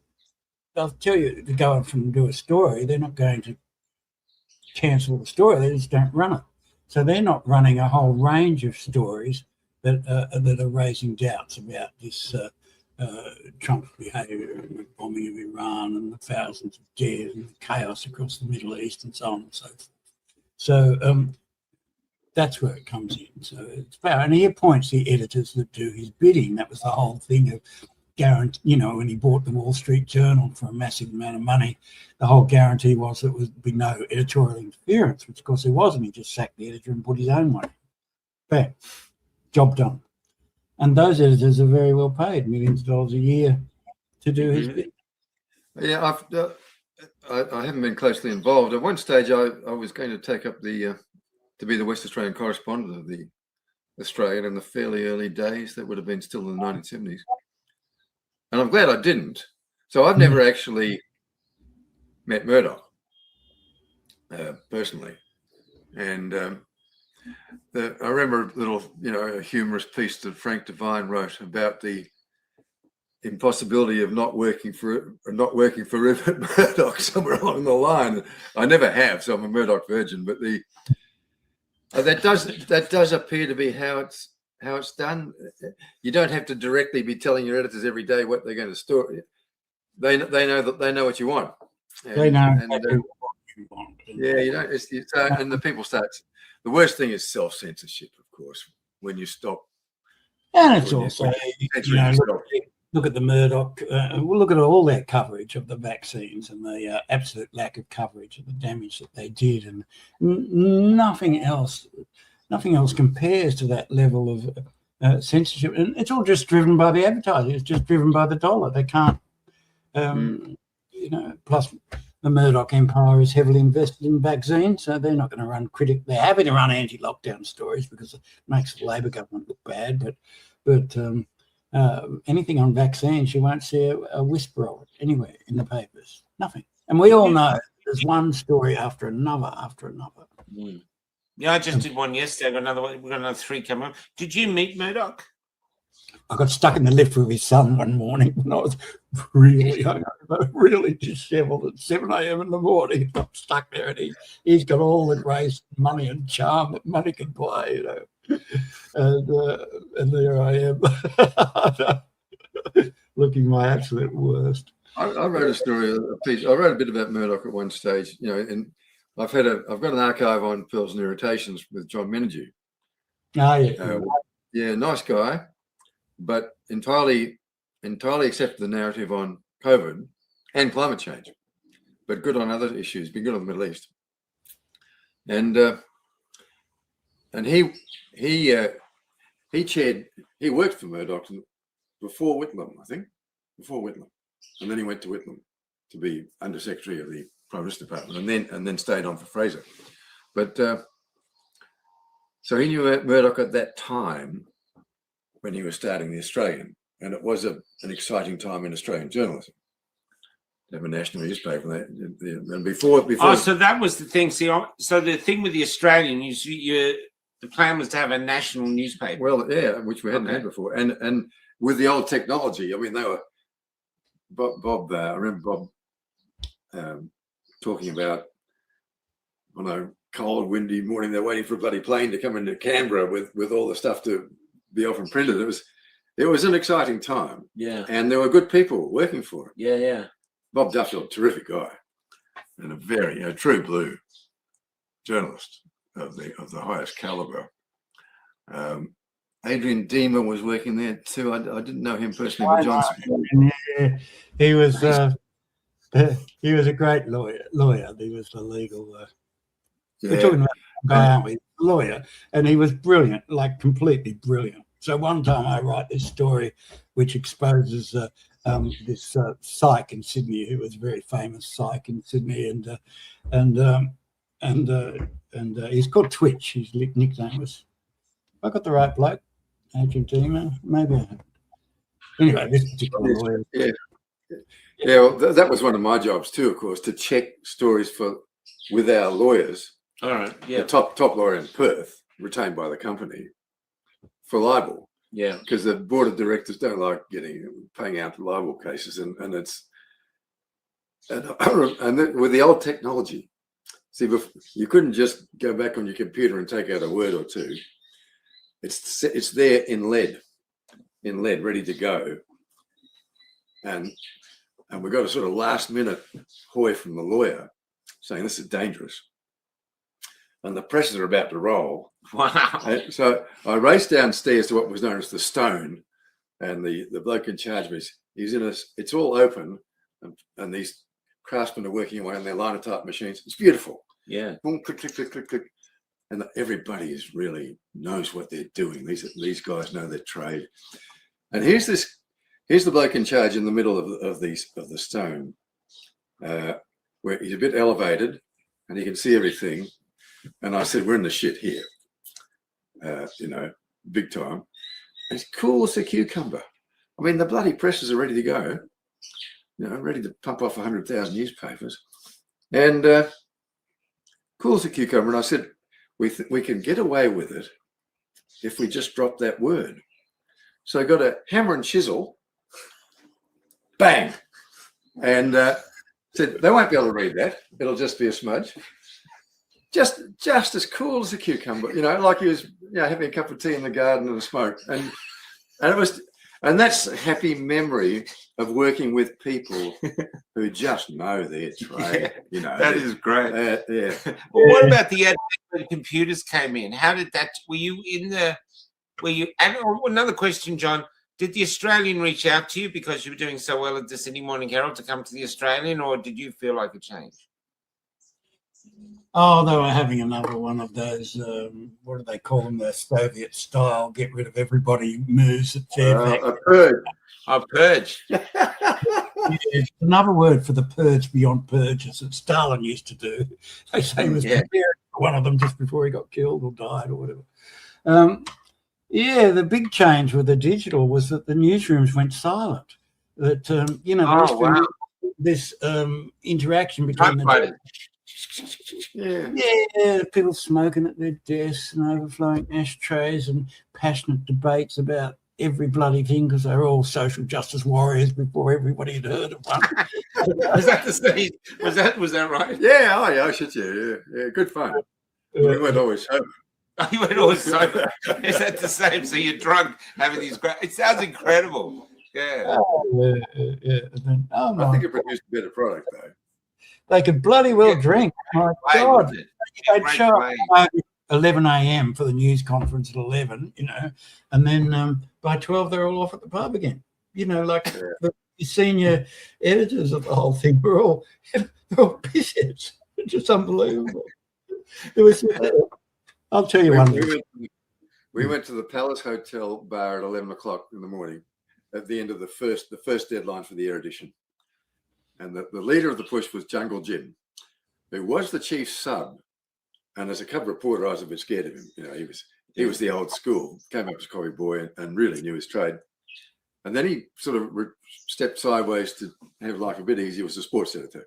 they'll tell you to go off and do a story. They're not going to cancel the story. They just don't run it. So they're not running a whole range of stories that are raising doubts about this Trump's behaviour, the bombing of Iran and the thousands of dead and the chaos across the Middle East and so on and so forth. So that's where it comes in. So it's power. And he appoints the editors that do his bidding. That was the whole thing of guarantee, you know, when he bought the Wall Street Journal for a massive amount of money, the whole guarantee was there would be no editorial interference, which of course there wasn't. He just sacked the editor and put his own one in. Bam, job done. And those editors are very well paid, millions of dollars a year to do his bidding. Yeah, I haven't been closely involved. At one stage, I was going to take up to be the West Australian correspondent of the Australian in the fairly early days. That would have been still in the 1970s. And I'm glad I didn't. So I've never actually met Murdoch personally. And I remember a little, you know, a humorous piece that Frank Devine wrote about the impossibility of not working for Rupert Murdoch somewhere along the line. I never have, so I'm a Murdoch virgin. But that does appear to be how it's done. You don't have to directly be telling your editors every day what they're going to store. They know what you want. They know exactly what you want. Yeah, you don't. And the people start. The worst thing is self-censorship, of course, when you stop. And it's also, you know, look at the Murdoch. We'll look at all their coverage of the vaccines and the absolute lack of coverage of the damage that they did, and nothing else compares to that level of censorship. And it's all just driven by the advertising. It's just driven by the dollar. They can't, you know. Plus, the Murdoch empire is heavily invested in vaccines, so they're not going to run They're happy to run anti-lockdown stories because it makes the Labor government look bad. But anything on vaccines, you won't see a whisper of it anywhere in the papers. Nothing. And we all know there's one story after another. Yeah, I just did one yesterday. I've got another one. We've got another 3 coming up. Did you meet Murdoch? I got stuck in the lift with his son one morning when I was really hungover, really dishevelled at 7 a.m. in the morning. I'm stuck there, and he's got all the grace, money, and charm that money can buy, you know. And there I am, looking my absolute worst. I wrote a story, a piece. I wrote a bit about Murdoch at one stage, you know, and I've got an archive on Pearls and Irritations with John Menadue. Oh, yeah. Yeah, nice guy, but entirely accepted the narrative on COVID and climate change, but good on other issues, been good on the Middle East. And he worked for Murdoch before Whitlam, I think, and then he went to Whitlam to be Under Secretary of the Prime Minister's Department, and then stayed on for Fraser. But so he knew Murdoch at that time when he was starting the Australian, and it was an exciting time in Australian journalism. To have a national newspaper, and before. Oh, so that was the thing. See, so the thing with the Australian, the plan was to have a national newspaper. Well, yeah, which we hadn't had before, and with the old technology, I mean, they were. Bob, I remember Bob talking about on a cold, windy morning, they're waiting for a bloody plane to come into Canberra with all the stuff to be off and printed. it was an exciting time. Yeah. And there were good people working for it. Yeah. Yeah. Bob Duffield, terrific guy, and a true blue journalist of the highest caliber. Adrian Deemer was working there too. I didn't know him personally, but John. Yeah, he was a great lawyer. He was the legal. We're talking about a guy, aren't we? Lawyer, and he was brilliant, like completely brilliant. So one time I write this story, which exposes this psych in Sydney, who was a very famous psych in Sydney, and he's called Twitch. His nickname was. I got the right bloke, Adrian Deemer. Maybe I haven't. Anyway, this particular lawyer. Yeah. Well, that was one of my jobs too, of course, to check stories with our lawyers. All right. Yeah. The top lawyer in Perth, retained by the company, for libel. Yeah. Because the board of directors don't like paying out libel cases, and with the old technology, see, you couldn't just go back on your computer and take out a word or two. It's there in lead, ready to go, and we got a sort of last minute hoy from the lawyer saying this is dangerous, and the presses are about to roll. Wow. And so I raced downstairs to what was known as the Stone, and the bloke in charge of me, it's all open, and these craftsmen are working away on their linotype machines. It's beautiful. Yeah. Boom, click, click, click, click, click. And everybody really knows what they're doing. These guys know their trade. And here's the bloke in charge in the middle of the Stone, where he's a bit elevated and he can see everything. And I said, we're in the shit here, big time. And it's cool as a cucumber. I mean, the bloody presses are ready to go, ready to pump off 100,000 newspapers. And cool as a cucumber. And I said, we can get away with it if we just drop that word. So I got a hammer and chisel, bang, and said they won't be able to read that. It'll just be a smudge. Just as cool as a cucumber, like he was, having a cup of tea in the garden and a smoke, and that's a happy memory of working with people who just know their trade. That is great. Yeah. Well, what about the advent when computers came in? How did that? And another question, John. Did the Australian reach out to you because you were doing so well at the Sydney Morning Herald to come to the Australian, or did you feel like a change? Oh, they were having another one of those, what do they call them, the Soviet style, get rid of everybody who moves at Fairfax. A purge. A purge. Yeah, another word for the purge beyond purges that Stalin used to do. They say he was preparing for one of them just before he got killed or died or whatever. The big change with the digital was that the newsrooms went silent. That, this interaction between the... Yeah, people smoking at their desks and overflowing ashtrays and passionate debates about every bloody thing because they're all social justice warriors before everybody had heard of one. Was that the same? Was that right? Yeah, I should you. Yeah, good fun. We weren't always sober. You went always sober. Is that the same? So you're drunk having these great... It sounds incredible. Yeah. I think it produced a better product though. They could bloody well drink. My God. They'd show up at 11 a.m. for the news conference at 11, and then by 12 they're all off at the pub again. The senior editors of the whole thing were all pissheads. It's just unbelievable. I'll tell you one thing. We went to the Palace Hotel bar at 11 o'clock in the morning at the end of the first deadline for the air edition. And the leader of the push was Jungle Jim, who was the chief sub. And as a cub reporter, I was a bit scared of him. He was the old school, came up as a coffee boy and really knew his trade. And then he sort of stepped sideways to have life a bit easier. He was a sports editor.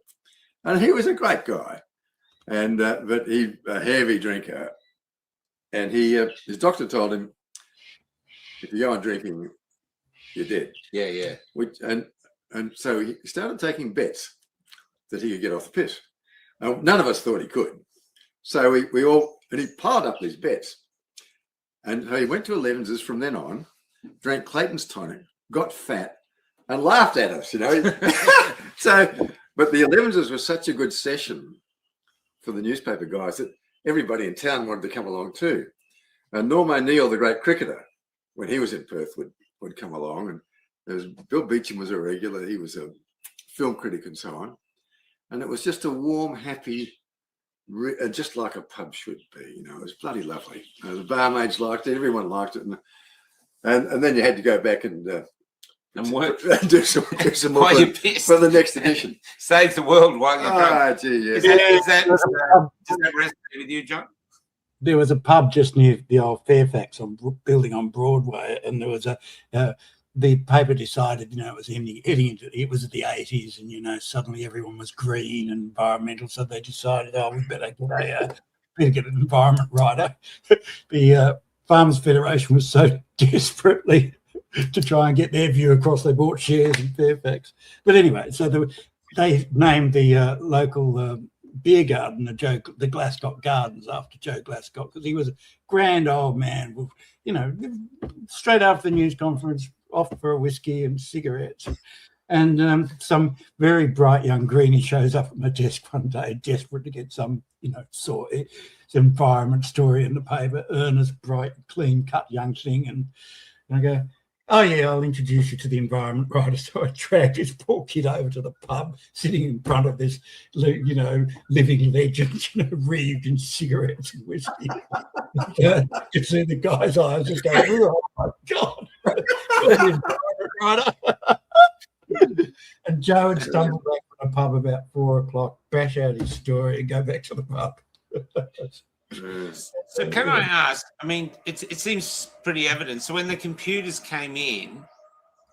And he was a great guy. And but he a heavy drinker. And his doctor told him, if you go on drinking, you're dead. Yeah. And so he started taking bets that he could get off the piss. Now, none of us thought he could. So he piled up these bets. And he went to 11s from then on. drank Clayton's tonic, got fat, and laughed at us, you know. So, but the 11s was such a good session for the newspaper guys that everybody in town wanted to come along too. And Norm O'Neill, the great cricketer, when he was in Perth, would come along, and there was Bill Beecham was a regular. He was a film critic and so on. And it was just a warm, happy, just like a pub should be. You know, it was bloody lovely. The barmaids liked it. Everyone liked it. And then you had to go back and work. do some more for the next edition. Save the world while you're drunk. Ah, gee, yes. Does that resonate with you, John? There was a pub just near the old Fairfax building on Broadway, and there was the paper decided, you know, it was it was the 80s, and, you know, suddenly everyone was green and environmental, so they decided, we better get an environment writer. The Farmers Federation was so desperately to try and get their view across, they bought shares in Fairfax. But anyway, so they named the local beer garden the Glasgow Gardens after Joe Glasgow, because he was a grand old man with, you know, straight after the news conference, off for a whiskey and cigarettes. And some very bright young greenie shows up at my desk one day, desperate to get some, you know, some environment story in the paper. Earnest, bright, clean-cut young thing. And I go, oh, yeah, I'll introduce you to the environment writer. So I dragged this poor kid over to the pub, sitting in front of this, you know, living legend, you know, wreathed in cigarettes and whiskey. You could see the guy's eyes just going, oh, my God. The environment writer. And Joe had stumbled back from the pub about 4 o'clock, bash out his story and go back to the pub. So can I ask, I mean, it seems pretty evident. So when the computers came in,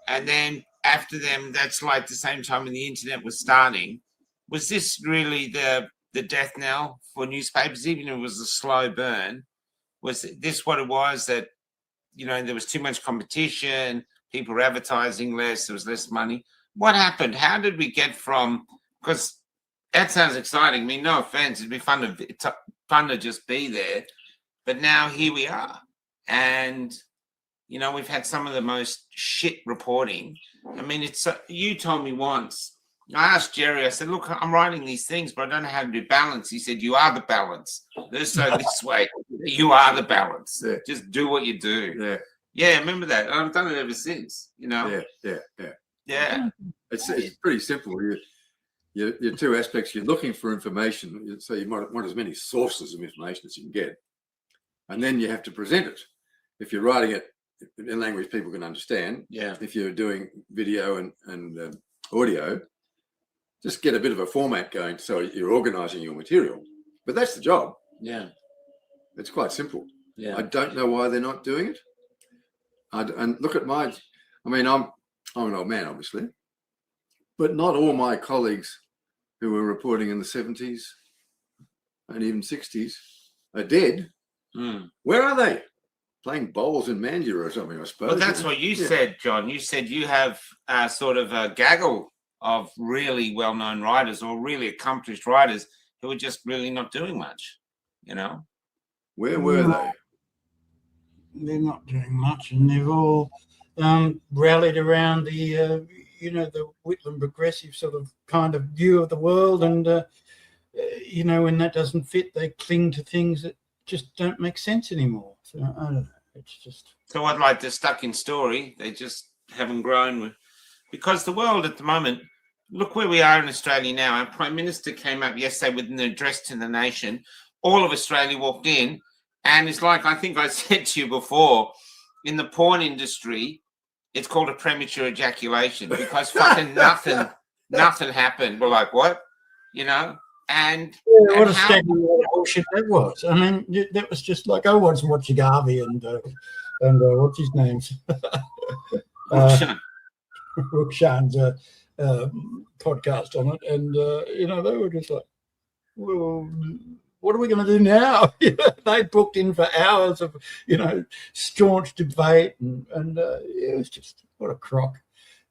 and then after them, that's like the same time when the internet was starting, was this really the death knell for newspapers, even if it was a slow burn? Was this what it was, that, you know, there was too much competition, people were advertising less, there was less money? What happened? How did we get from, because that sounds exciting. I mean, no offense, it'd be fun to just be there. But now here we are. And, you know, we've had some of the most shit reporting. I mean, you told me once, I asked Jerry, I said, look, I'm writing these things, but I don't know how to do balance. He said, you are the balance. This way, you are the balance. Yeah. Just do what you do. Yeah. Yeah, I remember that. And I've done it ever since, you know? Yeah. It's pretty simple. Your two aspects, you're looking for information, so you might want as many sources of information as you can get. And then you have to present it. If you're writing it in language people can understand, if you're doing video and audio, just get a bit of a format going so you're organizing your material. But that's the job. Yeah. It's quite simple. Yeah. I don't know why they're not doing it. And look at I'm an old man, obviously, but not all my colleagues who were reporting in the 70s and even 60s are dead. Where are they? Playing bowls in Mandurah or something, I suppose. Well, that's what you said, John. You said you have sort of a gaggle of really well-known writers or really accomplished writers who are just really not doing much, you know? Where were they? They're not doing much, and they've all rallied around the, you know, the Whitlam progressive sort of kind of view of the world. And, you know, when that doesn't fit, they cling to things that just don't make sense anymore. So I don't know. It's just. So what, like the stuck in story, they just haven't grown because the world at the moment, look where we are in Australia now. Our Prime Minister came up yesterday with an address to the nation. All of Australia walked in, and it's like, I think I said to you before, in the porn industry, it's called a premature ejaculation because fucking nothing happened. We're like, what? You know? And what a staggering bullshit that was. I mean, that was just like, I was watching Harvey and what's his name? Rukshan's podcast on it. And, you know, they were just like, well, what are we going to do now? They booked in for hours of, you know, staunch debate. And it was just, what a crock.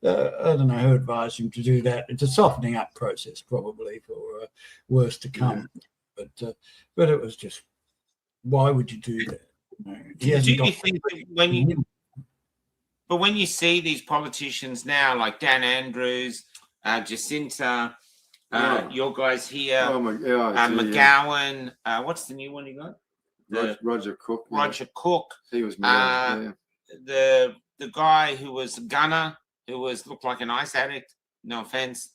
I don't know who advised him to do that. It's a softening up process, probably, for worse to come. Yeah. But it was just, why would you do that? Do you think that when you But when you see these politicians now, like Dan Andrews, Jacinta, your guys here, McGowan, what's the new one you got? Roger Cook. Roger Cook. He was the guy who was a gunner, who looked like an ice addict. No offense.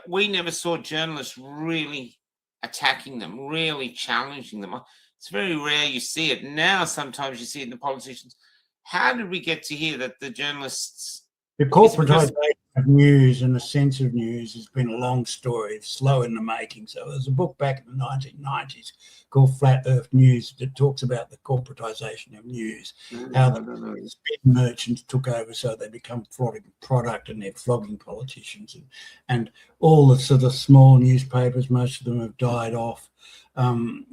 We never saw journalists really attacking them, really challenging them. It's very rare you see it. Now sometimes you see it in the politicians. How did we get to here that the journalists... The corporatization of news and the sense of news has been a long story. It's slow in the making. So there's a book back in the 1990s called Flat Earth News that talks about the corporatization of news, how the merchants took over so they become product and they're flogging politicians. And all the sort of small newspapers, most of them have died off.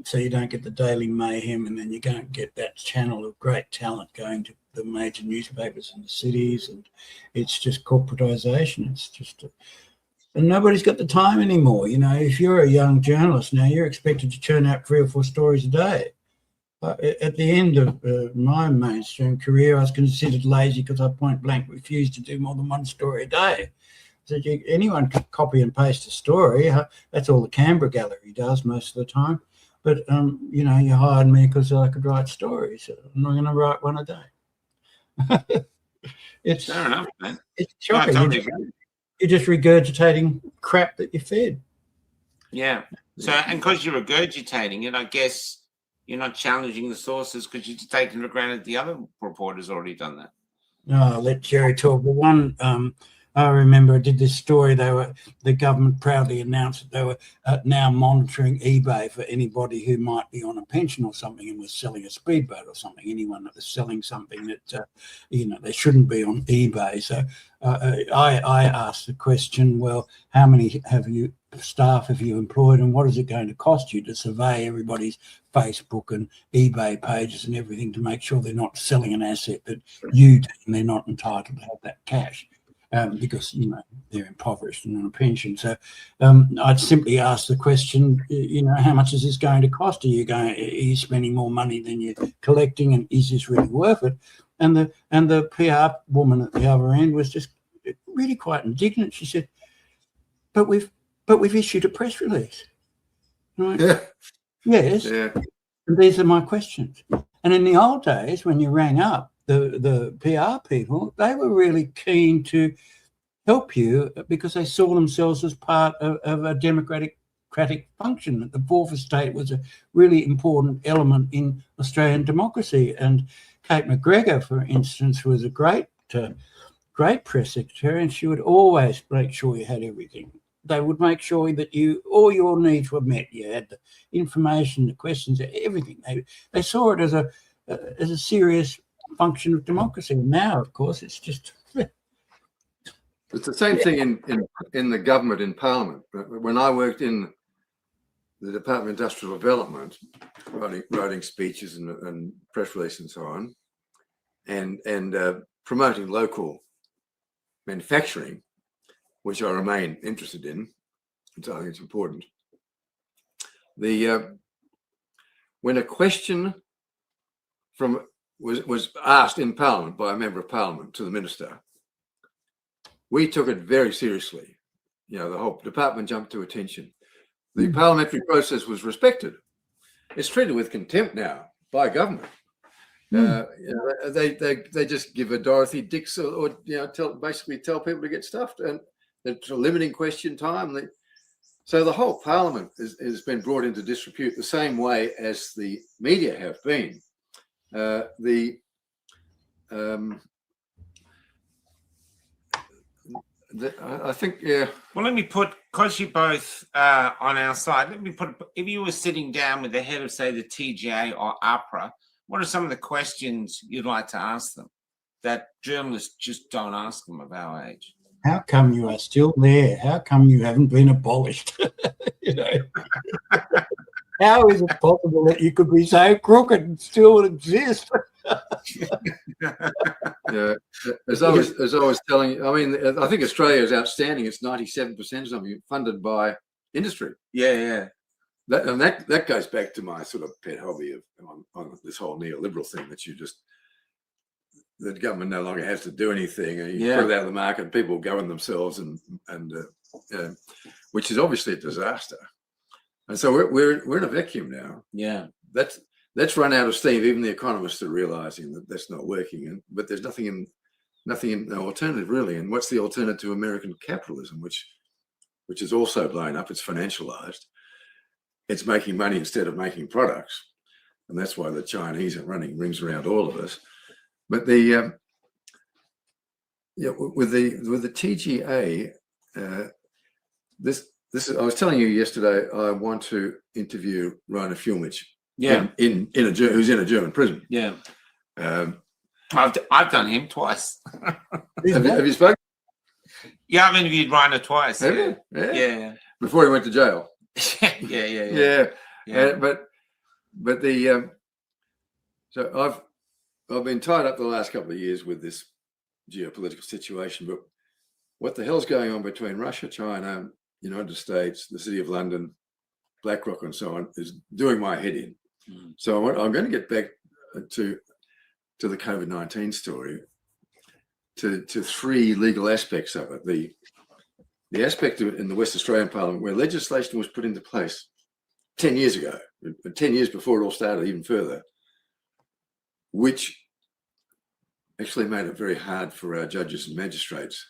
So you don't get the Daily Mayhem, and then you don't get that channel of great talent going to the major newspapers in the cities, and it's just corporatization. It's just, and nobody's got the time anymore. You know, if you're a young journalist now, you're expected to churn out 3 or 4 stories a day. At the end of my mainstream career, I was considered lazy because I point blank refused to do more than 1 story a day. So anyone can copy and paste a story. That's all the Canberra Gallery does most of the time. But, you know, you hired me because I could write stories. I'm not going to write 1 a day. It's fair enough, man. It's shocking. No, you're just regurgitating crap that you fed. Yeah. So, and because you're regurgitating it, I guess you're not challenging the sources because you're taking for granted the other reporter's already done that. No, let Jerry talk. The one I remember I did this story. The government proudly announced that they were now monitoring eBay for anybody who might be on a pension or something and was selling a speedboat or something. Anyone that was selling something that you know, they shouldn't be on eBay. So I asked the question, well, how many staff have you employed, and what is it going to cost you to survey everybody's Facebook and eBay pages and everything to make sure they're not selling an asset that you do and they're not entitled to have that cash? Because, you know, they're impoverished and on a pension. So I'd simply ask the question, you know, how much is this going to cost? Are you spending more money than you're collecting, and is this really worth it? And the PR woman at the other end was just really quite indignant. She said, but we've issued a press release. Right? Yeah. Yes. Yeah. And these are my questions. And in the old days, when you rang up, the PR people, they were really keen to help you because they saw themselves as part of a democratic function. That the fourth estate was a really important element in Australian democracy. And Kate McGregor, for instance, was a great press secretary, and she would always make sure you had everything. They would make sure that all your needs were met. You had the information, the questions, everything. They saw it as a serious function of democracy. Now, of course, it's just... It's the same thing in the government, in Parliament. When I worked in the Department of Industrial Development, writing speeches and press releases and so on, and promoting local manufacturing, which I remain interested in, so I think it's important. When a question was asked in Parliament by a member of Parliament to the minister, we took it very seriously. You know, the whole department jumped to attention. The parliamentary process was respected. It's treated with contempt now by government. You know, they just give a Dorothy Dix or you know, basically tell people to get stuffed, and it's a limiting question time. So the whole parliament has been brought into disrepute the same way as the media have been. I think, yeah. Well, let me put, because you both on our side, let me put, if you were sitting down with the head of, say, the TGA or APRA, what are some of the questions you'd like to ask them that journalists just don't ask them of our age? How come you are still there? How come you haven't been abolished? You know, how is it possible that you could be so crooked and still exist? Yeah, as I was telling you, I mean, I think Australia is outstanding. It's 97% or something funded by industry. Yeah. That goes back to my sort of pet hobby on this whole neoliberal thing that you just the government no longer has to do anything, and you Yeah. put it out of the market, people govern themselves, and which is obviously a disaster. And so we're in a vacuum now. Yeah. That's run out of steam. Even the economists are realizing that that's not working, but there's nothing in no alternative really. And what's the alternative to American capitalism, which is also blown up? It's financialized. It's making money instead of making products, and that's why the Chinese are running rings around all of us. But with the TGA, this I was telling you yesterday. I want to interview Rainer Fulmich. Yeah. Who's in a German prison. Yeah. I've done him twice. Have you spoken? Yeah, I've interviewed Rainer twice. Have Yeah. you? Yeah. Yeah. Before he went to jail. Yeah. But so I've been tied up the last couple of years with this geopolitical situation. But what the hell's going on between Russia, China, United States, the City of London, BlackRock, and so on is doing my head in. So I'm going to get back to the COVID-19 story, to three legal aspects of it. The aspect of it in the West Australian Parliament where legislation was put into place 10 years ago, 10 years before it all started, even further, which actually made it very hard for our judges and magistrates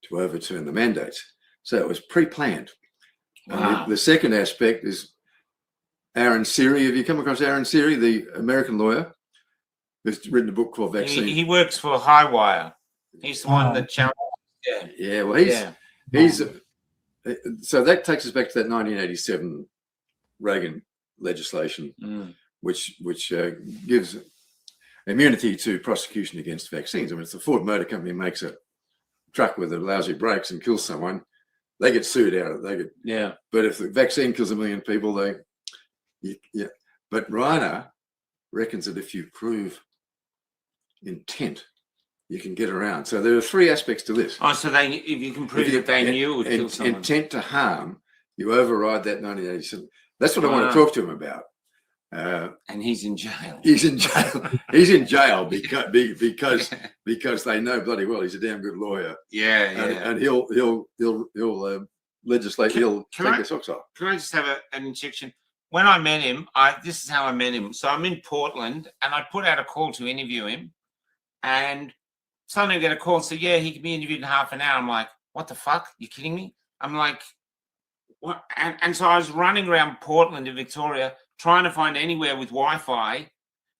to overturn the mandates. So it was pre-planned. Wow. The second aspect is Aaron Siri. Have you come across Aaron Siri, the American lawyer who's written a book called Vaccine? He works for Highwire. He's the one that challenged. Yeah. Well, he's so that takes us back to that 1987 Reagan legislation, which gives immunity to prosecution against vaccines. I mean, if the Ford Motor Company makes a truck with lousy brakes and kills someone, they get sued out of it. But if the vaccine kills 1 million people, But Rainer reckons that if you prove intent, you can get around. So there are three aspects to this. Oh, so if you can prove that they knew it would kill someone. Intent to harm, you override that 1987. That's what I want to talk to him about. And he's in jail. He's in jail. He's in jail because they know bloody well he's a damn good lawyer. And he'll legislate. He'll take their socks off. Can I just have an injection? When I met him, this is how I met him. So I'm in Portland, and I put out a call to interview him, and suddenly I get a call and say, "Yeah, he can be interviewed in half an hour." I'm like, "What the fuck? You kidding me?" I'm like, "What?" And so I was running around Portland to Victoria, trying to find anywhere with Wi-Fi,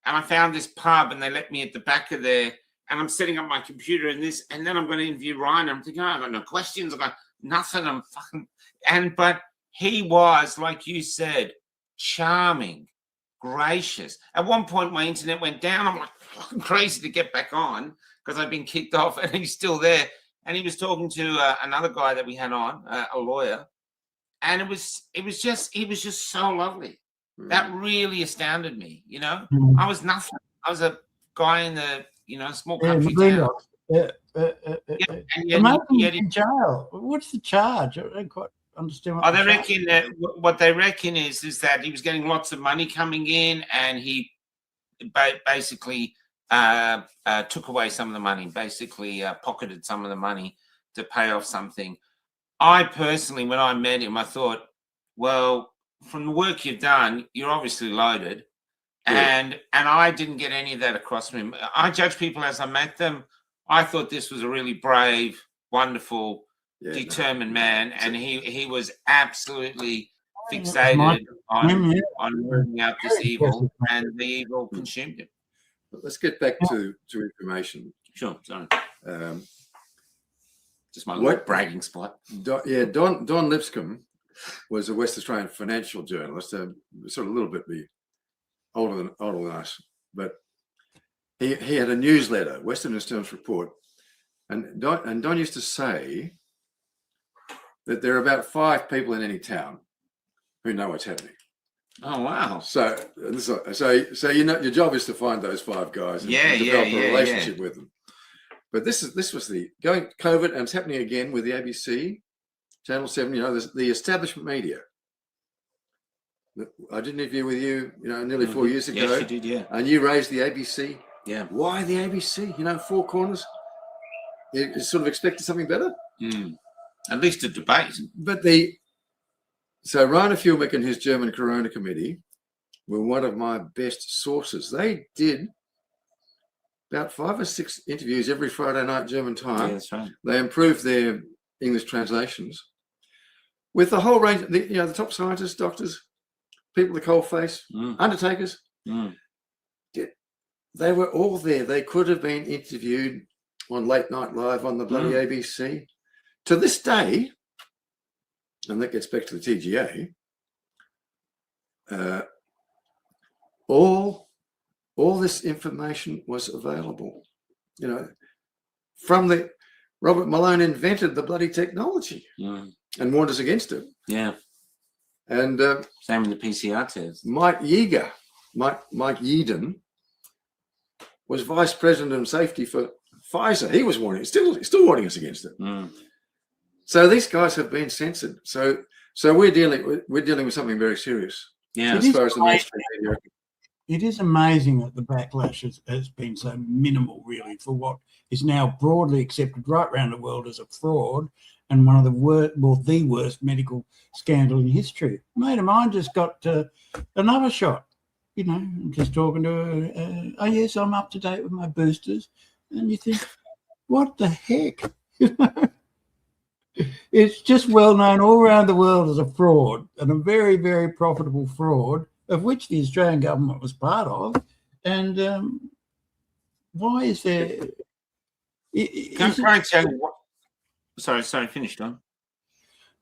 and I found this pub, and they let me at the back of there, and I'm setting up my computer and this, and then I'm going to interview Ryan. I'm thinking, I've got no questions, I've got nothing. I'm fucking, but he was, like you said, charming, gracious. At one point, my internet went down. I'm like fucking crazy to get back on because I've been kicked off, and he's still there. And he was talking to another guy that we had on, a lawyer, and he was just so lovely. That really astounded me. I was nothing. I was a guy in the small country town. Yet in jail. What's the charge? I don't quite understand. They reckon that what they reckon is that he was getting lots of money coming in, and he basically took away some of the money. Basically, pocketed some of the money to pay off something. I personally, when I met him, I thought, well, from the work you've done, you're obviously loaded. And I didn't get any of that across from him. I judge people as I met them. I thought this was a really brave, wonderful, determined man, and he was absolutely fixated on rooting out this evil, and the evil consumed him. But let's get back to information. Sure, sorry. Just my little bragging spot. Don Lipscomb was a West Australian financial journalist, sort of a little bit older than us, but he had a newsletter, Western Australians Report, and Don used to say that there are about 5 people in any town who know what's happening. Oh wow! So your job is to find those 5 guys and develop a relationship with them. But this was the going COVID, and it's happening again with the ABC, Channel 7. The establishment media. I did an interview with you, nearly 4 years ago. Yes, you did, yeah. And you raised the ABC Yeah. Why the ABC? Four corners. You sort of expected something better. At least a debate. But so Rainer Fuellmich and his German Corona Committee were one of my best sources. They did about 5 or 6 interviews every Friday night German time. Yeah, that's right. They improved their English translations with the whole range. The top scientists, doctors, people with the cold face, undertakers. They were all there. They could have been interviewed on Late Night Live on the bloody ABC. To this day, and that gets back to the TGA, all this information was available. From Robert Malone invented the bloody technology and warned us against it. Yeah. And same with the PCR test. Mike Yeadon was vice president of safety for Pfizer. He was warning, still warning us against it. So these guys have been censored. So we're dealing with something very serious. Yeah. As far as the mainstream media. It is amazing that the backlash has been so minimal, really, for what is now broadly accepted right around the world as a fraud and one of the worst medical scandal in history. A mate of mine just got another shot. I'm just talking to her. Oh, yes, I'm up to date with my boosters. And you think, what the heck? It's just well known all around the world as a fraud, and a very, very profitable fraud, of which the Australian government was part of. And why is there... Can I tell you what? Sorry, finish, Don.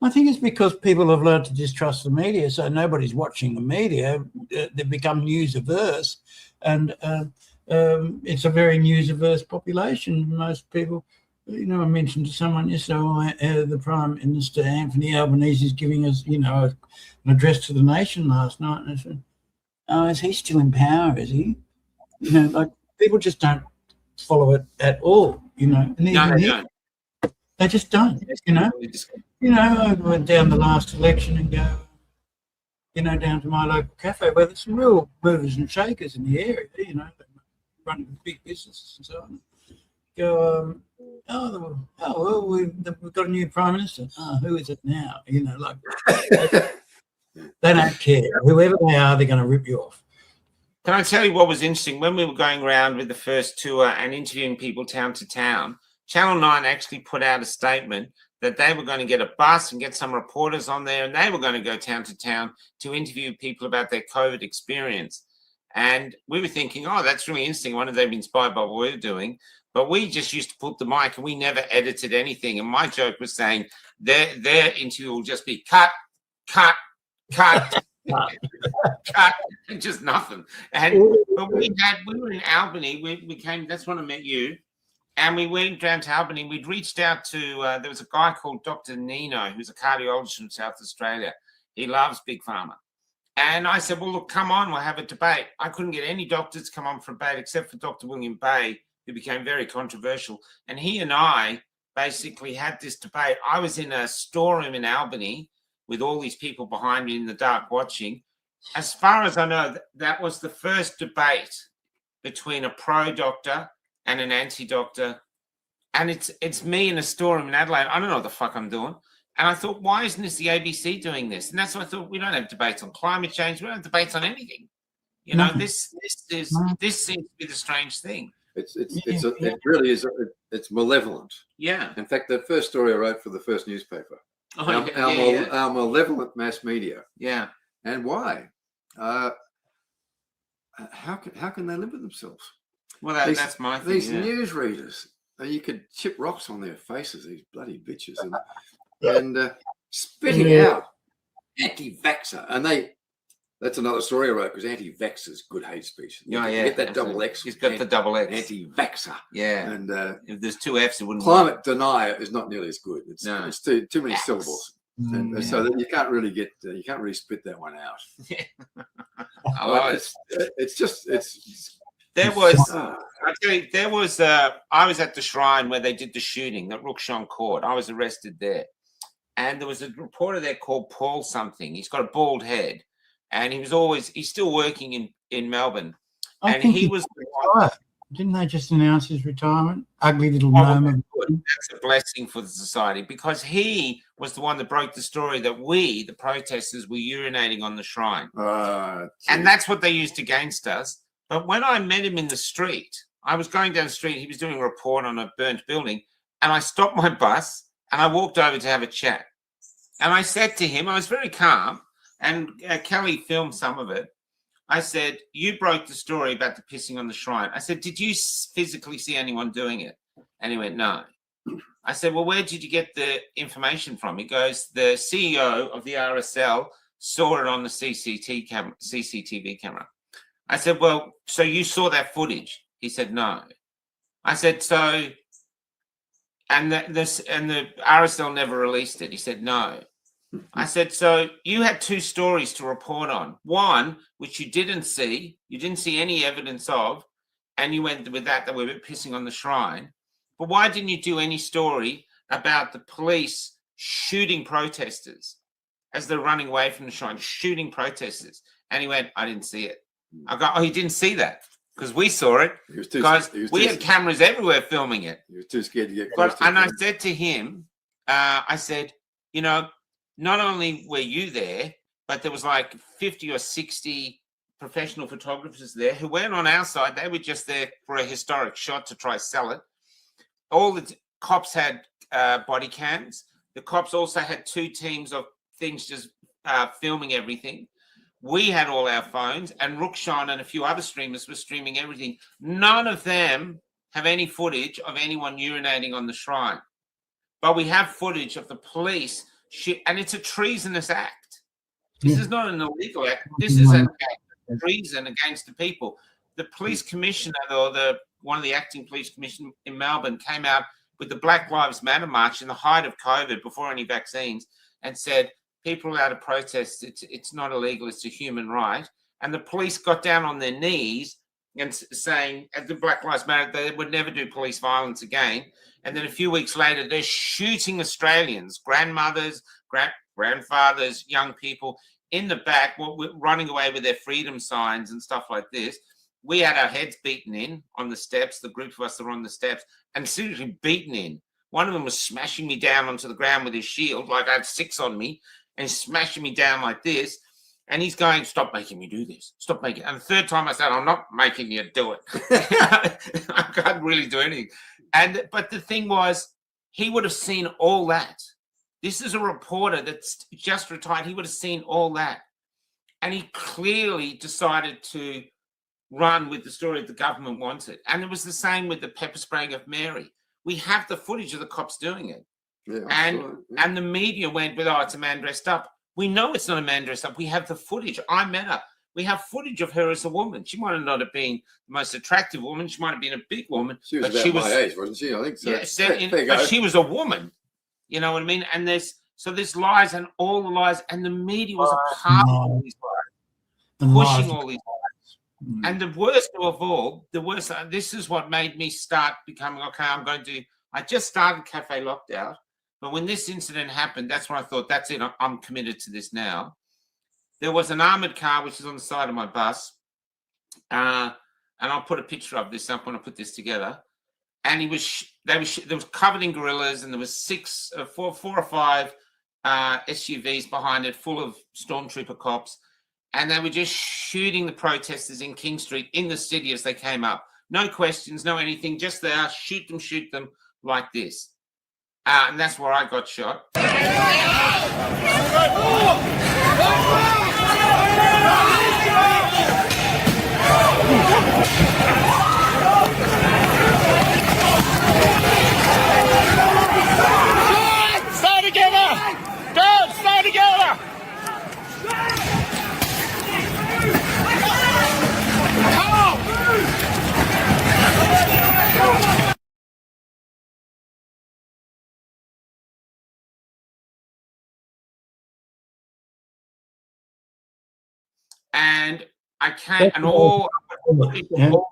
I think it's because people have learned to distrust the media, so nobody's watching the media. They've become news-averse, and it's a very news-averse population. Most people, I mentioned to someone yesterday, the Prime Minister, Anthony Albanese, is giving us, an address to the nation last night, and I said, oh, is he still in power, is he? People just don't follow it at all, And No. They just don't, I went down the last election and go, down to my local cafe where there's some real movers and shakers in the area, running big businesses and so on. Go, well, we've got a new Prime Minister. Oh, who is it now? They don't care. Whoever they are, they're going to rip you off. Can I tell you what was interesting? When we were going around with the first tour and interviewing people town to town, Channel 9 actually put out a statement that they were going to get a bus and get some reporters on there, and they were going to go town to town to interview people about their COVID experience. And we were thinking, oh, that's really interesting. I wonder if they've been inspired by what we're doing. But we just used to put the mic and we never edited anything. And my joke was saying their interview will just be cut, cut, cut, cut, and just nothing. But we were in Albany. We came, that's when I met you. And we went down to Albany. We'd reached out to, there was a guy called Dr. Nino, who's a cardiologist from South Australia. He loves Big Pharma. And I said, well, look, come on, we'll have a debate. I couldn't get any doctors to come on for a debate except for Dr. William Bay, who became very controversial. And he and I basically had this debate. I was in a storeroom in Albany with all these people behind me in the dark watching. As far as I know, that was the first debate between a pro-doctor and an anti-doctor. And it's me in a storeroom in Adelaide. I don't know what the fuck I'm doing. And I thought, why isn't this the ABC doing this? And that's what I thought. We don't have debates on climate change. We don't have debates on anything. This seems to be the strange thing. It really is. It's malevolent. Yeah. In fact, the first story I wrote for the first newspaper, our malevolent mass media. Yeah. And why? How can they live with themselves? Well, that's my thing. These newsreaders, you could chip rocks on their faces. These bloody bitches, and spitting out anti-vaxxer, and that's another story I wrote, because anti-vaxxer good hate speech. Yeah. Get that double X. He's got the double X. Anti-vaxxer. Yeah. And if there's two F's, it wouldn't. Climate denier is not nearly as good. It's too many syllables. So that you can't really spit that one out. There was I was at the shrine where they did the shooting at Rookshon Court. I was arrested there, and there was a reporter there called Paul something. He's got a bald head, and he's still working in Melbourne, and he was Didn't they just announce his retirement? Ugly little Oh, gnome. that's a blessing for the society, because he was the one that broke the story that we, the protesters, were urinating on the shrine. And that's what they used against us. But when I met him in the street, I was going down the street, he was doing a report on a burnt building, and I stopped my bus and I walked over to have a chat. And I said to him, I was very calm, and Kelly filmed some of it. I said, you broke the story about the pissing on the shrine. I said, did you physically see anyone doing it? And he went, no. I said, well, where did you get the information from? He goes, the CEO of the RSL saw it on the CCTV camera. I said, well, so you saw that footage? He said, no. I said, so, and the RSL never released it. He said, no. I said, so you had two stories to report on. One, which you didn't see any evidence of, and you went with that we were pissing on the shrine. But why didn't you do any story about the police shooting protesters as they're running away from the shrine, shooting protesters? And he went, I didn't see it. I go, oh, he didn't see that? Because we saw it. Because we had cameras everywhere filming it. He was too scared to get close. And I said to him, I said, you know, not only were you there, but there was like 50 or 60 professional photographers there who weren't on our side. They were just there for a historic shot to try sell it. All the cops had body cams. The cops also had two teams of things just filming everything. We had all our phones, and Rukshan and a few other streamers were streaming everything. None of them have any footage of anyone urinating on the shrine. But we have footage of the police, and it's a treasonous act. This is not an illegal act. This is an act of treason against the people. The police commissioner, or one of the acting police commissioners in Melbourne, came out with the Black Lives Matter march in the height of COVID, before any vaccines, and said, people allowed to protest, it's not illegal, it's a human right. And the police got down on their knees and saying, at the Black Lives Matter, they would never do police violence again. And then a few weeks later, they're shooting Australians, grandmothers, grandfathers, young people in the back, running away with their freedom signs and stuff like this. We had our heads beaten in on the steps, the group of us that were on the steps, and seriously beaten in. One of them was smashing me down onto the ground with his shield, like I had 6 on me, and smashing me down like this. And he's going, stop making me do this. Stop making it. And the third time I said, I'm not making you do it. I can't really do anything. But the thing was, he would have seen all that. This is a reporter that's just retired. He would have seen all that. And he clearly decided to run with the story the government wanted. And it was the same with the pepper spraying of Mary. We have the footage of the cops doing it. Yeah, and the media went with, oh, it's a man dressed up. We know it's not a man dressed up. We have the footage. I met her. We have footage of her as a woman. She might have not have been the most attractive woman. She might have been a big woman. She was about my age, wasn't she? I think so. Yeah, but she was a woman. You know what I mean? And there's lies, and all the lies, and the media was a part of all these lies, pushing all these lies. And the worst of all, this is what made me start becoming, okay, I just started Cafe Lockdown. But when this incident happened, that's when I thought, that's it, I'm committed to this now. There was an armoured car, which is on the side of my bus. And I'll put a picture of this up when I put this together. And they was covered in guerrillas, and there was 4 or 5 SUVs behind it, full of stormtrooper cops. And they were just shooting the protesters in King Street in the city as they came up. No questions, no anything, just there, shoot them like this. And that's where I got shot. Stay together! Don't stay together! Come on! And I came, and all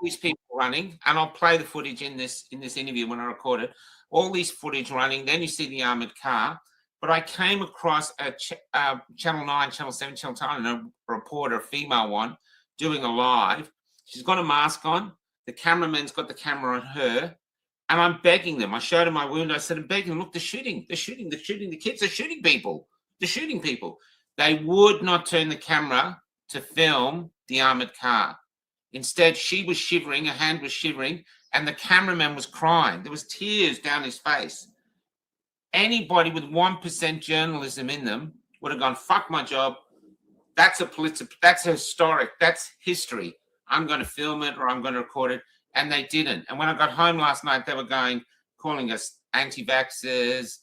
these people running, and I'll play the footage in this interview when I record it. All these footage running. Then you see the armored car. But I came across a Channel 9, Channel 7, Channel 10, a reporter, a female one, doing a live. She's got a mask on, The cameraman's got the camera on her, and I'm begging them. I showed them my wound. I said, I'm begging them, look, they're shooting. The kids are shooting people. They're shooting people. They would not turn the camera to film the armored car. Instead, she was shivering, her hand was shivering, and the cameraman was crying. There was tears down his face. Anybody with 1% journalism in them would have gone, fuck my job. That's historic. That's history. I'm going to film it or I'm going to record it. And they didn't. And when I got home last night, they were calling us anti-vaxxers,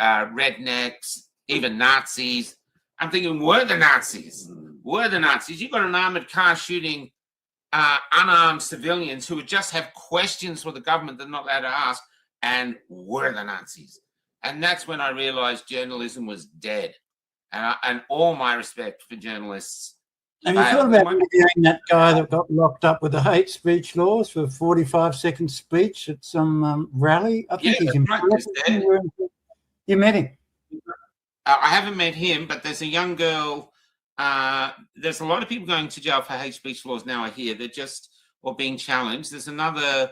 rednecks, even Nazis. I'm thinking, we're the Nazis. We're the Nazis. You've got an armored car shooting unarmed civilians who would just have questions for the government they're not allowed to ask, and we're the Nazis. And that's when I realized journalism was dead. And all my respect for journalists. Have you thought about interviewing that guy that got locked up with the hate speech laws for 45-second speech at some rally? I think he's in Perth. You met him? I haven't met him, but there's a young girl. There's a lot of people going to jail for hate speech laws now, I hear. They're just or being challenged. There's the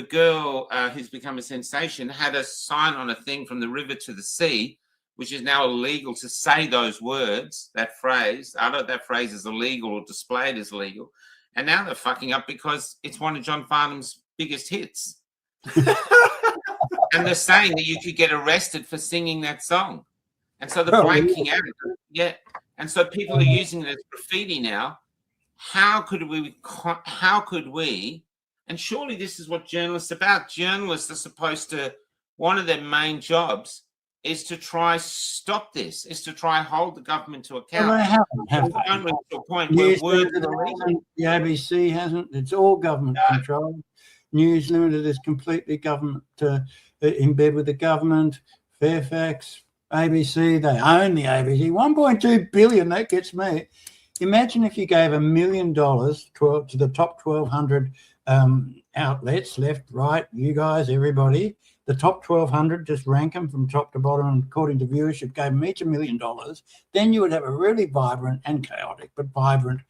girl who's become a sensation had a sign on a thing from the river to the sea, which is now illegal to say those words, that phrase. I don't know if that phrase is illegal or displayed as illegal. And now they're fucking up because it's one of John Farnham's biggest hits. And they're saying that you could get arrested for singing that song. And so they're blanking out. Yeah. And so people are using it as graffiti now. How could we, and surely this is what journalists are about. Journalists are supposed to, one of their main jobs is to try stop this, is to try hold the government to account. Well, they haven't. To a point where the ABC hasn't. It's all government control. News Limited is completely government, in bed with the government. Fairfax, ABC, they own the ABC. 1.2 billion, that gets me. Imagine if you gave $1 million to the top 1,200 outlets, left, right, you guys, everybody. The top 1,200, just rank them from top to bottom, and according to viewership, gave them each $1 million. Then you would have a really vibrant and chaotic, but vibrant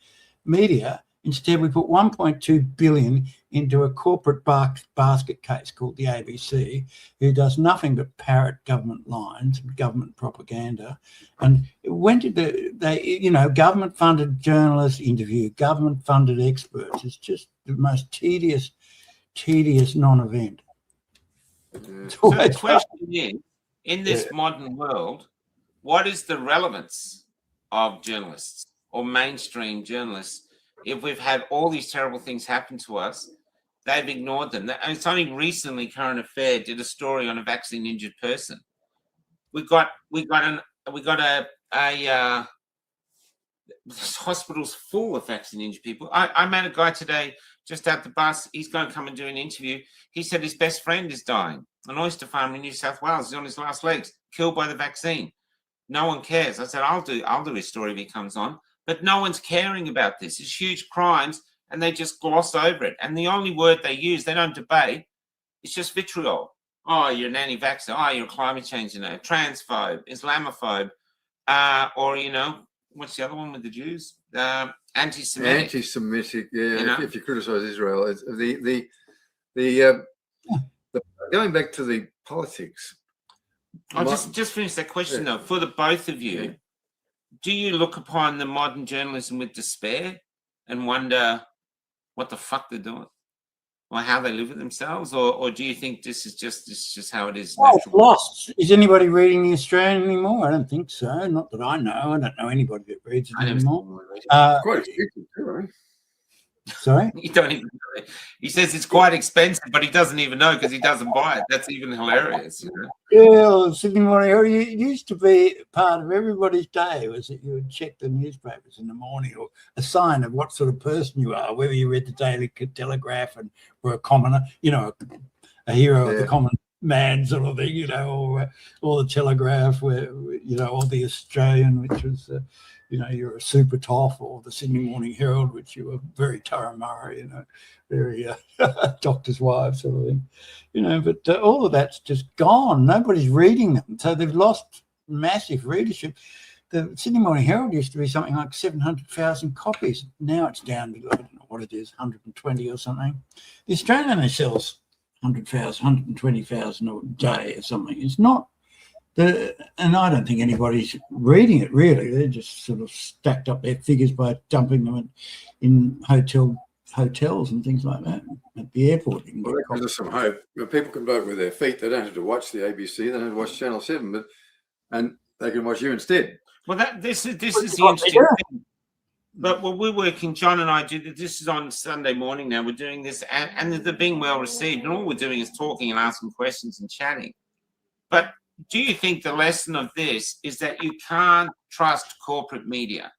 media. Instead, we put 1.2 billion into a corporate basket case called the ABC, who does nothing but parrot government lines, government propaganda. And when did they, government-funded journalists interview government-funded experts? It's just the most tedious non-event. So the question is, in this modern world, what is the relevance of journalists or mainstream journalists if we've had all these terrible things happen to us? They've ignored them. And it's only recently Current Affair did a story on a vaccine injured person. We got hospitals full of vaccine injured people. I met a guy today just at the bus. He's going to come and do an interview. He said his best friend is dying. An oyster farmer in New South Wales. He's on his last legs, killed by the vaccine. No one cares. I said, I'll do his story if he comes on. But no one's caring about this. It's huge crimes, and they just gloss over it. And the only word they use, they don't debate, it's just vitriol. Oh, you're an anti-vaxxer. Oh, you're a climate change, transphobe, Islamophobe, or, what's the other one with the Jews? Anti-Semitic. Anti-Semitic, yeah. If you criticise Israel, it's going back to the politics. I'll just finish that question though. For the both of you, do you look upon the modern journalism with despair and wonder what the fuck they're doing, or how they live with themselves, or do you think this is just how it is? Oh, lost. Is anybody reading the Australian anymore? I don't think so. Not that I know. I don't know anybody that reads it anymore. Quite expensive too, right? Sorry? You don't even know. He says it's quite expensive, but he doesn't even know because he doesn't buy it. That's even hilarious. Yeah, well, Sydney Morning Herald, it used to be part of everybody's day, was that you would check the newspapers in the morning, or a sign of what sort of person you are, whether you read the Daily Telegraph and were a commoner, a hero of the common man sort of thing, or the Telegraph, or the Australian, which was... you're a super toff, or the Sydney Morning Herald, which you were very Turramurra, very doctor's wife sort of thing, but all of that's just gone. Nobody's reading them. So they've lost massive readership. The Sydney Morning Herald used to be something like 700,000 copies. Now it's down to, I don't know what it is, 120 or something. The Australian only sells 100,000, 120,000 a day or something. It's not and I don't think anybody's reading it really. They're just sort of stacked up their figures by dumping them in hotels and things like that at the airport. Well, that gives us some hope. People can vote with their feet. They don't have to watch the ABC. They don't have to watch Channel 7, and they can watch you instead. Well, this is the interesting thing. But what we're working, John and I do. This is on Sunday morning now. We're doing this, and they're being well received. And all we're doing is talking and asking questions and chatting. But do you think the lesson of this is that you can't trust corporate media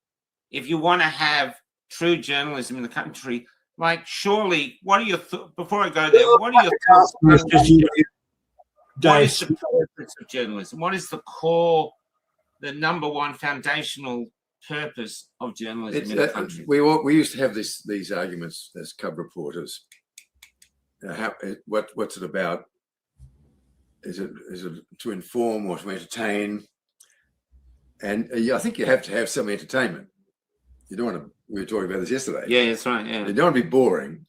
if you want to have true journalism in the country? Like, surely, what are your before I go there? What are your thoughts? What is the purpose of journalism? What is the core, the number one foundational purpose of journalism in the country? We used to have these arguments as cub reporters. What's it about? Is it to inform or to entertain? And I think you have to have some entertainment. You don't want to. We were talking about this yesterday. Yeah, that's right. Yeah, you don't want to be boring,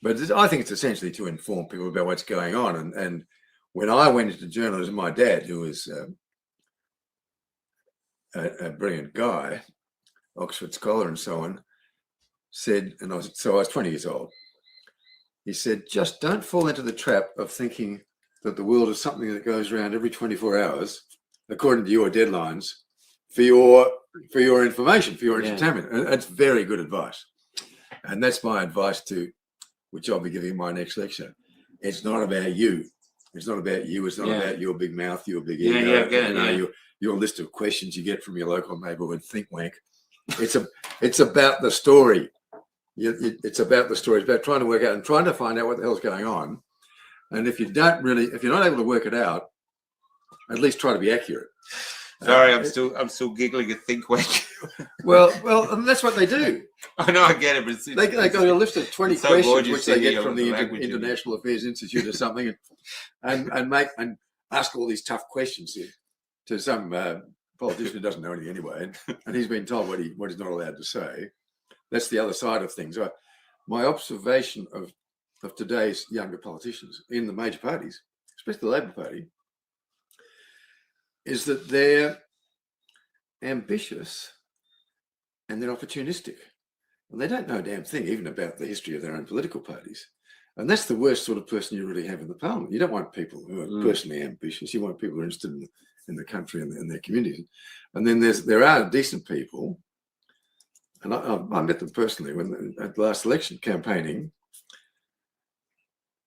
but I think it's essentially to inform people about what's going on. And when I went into journalism, my dad, who was a brilliant guy, Oxford scholar and so on, said, I was 20 years old. He said, just don't fall into the trap of thinking that the world is something that goes around every 24 hours, according to your deadlines, for your information, for your entertainment. And that's very good advice. And that's my advice which I'll be giving in my next lecture. It's not about you. It's not about you. It's not about your big mouth, your big ego, your list of questions you get from your local neighborhood think wank. It's about the story. It's about the story. It's about trying to work out and trying to find out what the hell's going on. And if you're not able to work it out, at least try to be accurate. Sorry, I'm still giggling at think wank. well, that's what they do. I know, I get it, but they got a list of 20 questions which they get from the International Affairs Institute or something, and ask all these tough questions to some politician who doesn't know anything anyway, and he's been told what he's not allowed to say. That's the other side of things. My observation of today's younger politicians in the major parties, especially the Labor Party, is that they're ambitious and they're opportunistic. And they don't know a damn thing even about the history of their own political parties. And that's the worst sort of person you really have in the parliament. You don't want people who are personally ambitious. You want people who are interested in the country and in their communities. And then there are decent people, and I met them personally at the last election campaigning,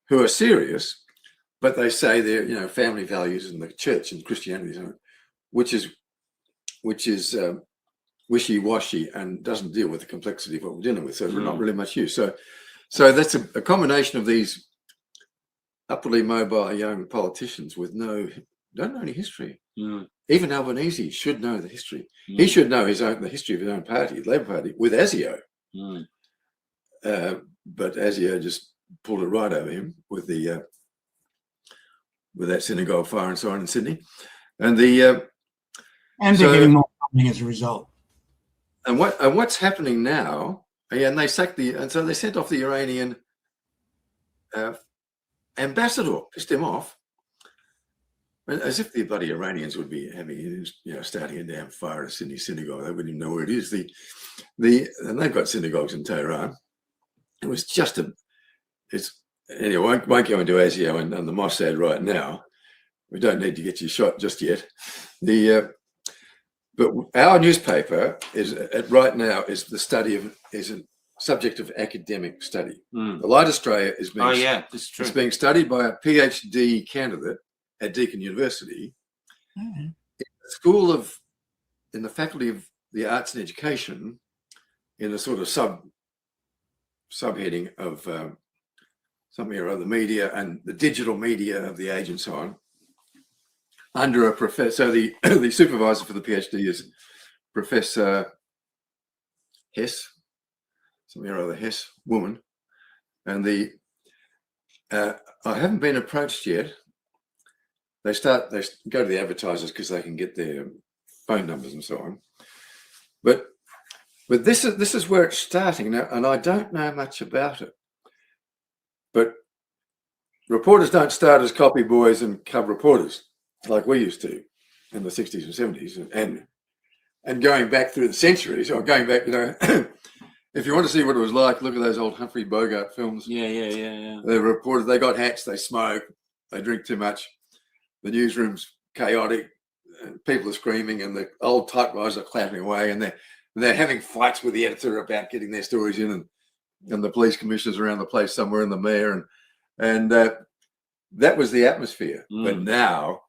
who are serious, but they say they're family values and the church and Christianity, which is wishy-washy and doesn't deal with the complexity of what we're dealing with. So we're not really much use. So that's a combination of these upwardly mobile young politicians with don't know any history. Even Albanese should know the history. He should know the history of his own party, the Labor Party, with ASIO. But ASIO just pulled it right over him with that synagogue fire and so on in Sydney, and they're getting more funding as a result. And what's happening now? And they sacked so they sent off the Iranian ambassador, pissed him off, as if the bloody Iranians would be having starting a damn fire at a Sydney synagogue. They wouldn't even know where it is. And they've got synagogues in Tehran. It was just anyway, won't go into ASIO and the Mossad right now. We don't need to get you shot just yet. But our newspaper is right now is a subject of academic study. The Light Australia is being studied by a PhD candidate at Deakin University in the Faculty of the Arts and Education, in a sort of subheading of something or other media and the digital media of the age and so on, under a professor. So the supervisor for the PhD is Professor Hess, something or other Hess woman, and I haven't been approached yet. They go to the advertisers because they can get their phone numbers and so on, but But this is where it's starting now, and I don't know much about it. But reporters don't start as copy boys and cub reporters like we used to in the 60s and 70s, and going back through the centuries, or going back, if you want to see what it was like, look at those old Humphrey Bogart films. Yeah. The reporters, they got hats, they smoke, they drink too much, the newsroom's chaotic, people are screaming, and the old typewriters are clattering away, and they're having fights with the editor about getting their stories in, and the police commissioners around the place somewhere, and the mayor, and that was the atmosphere. But now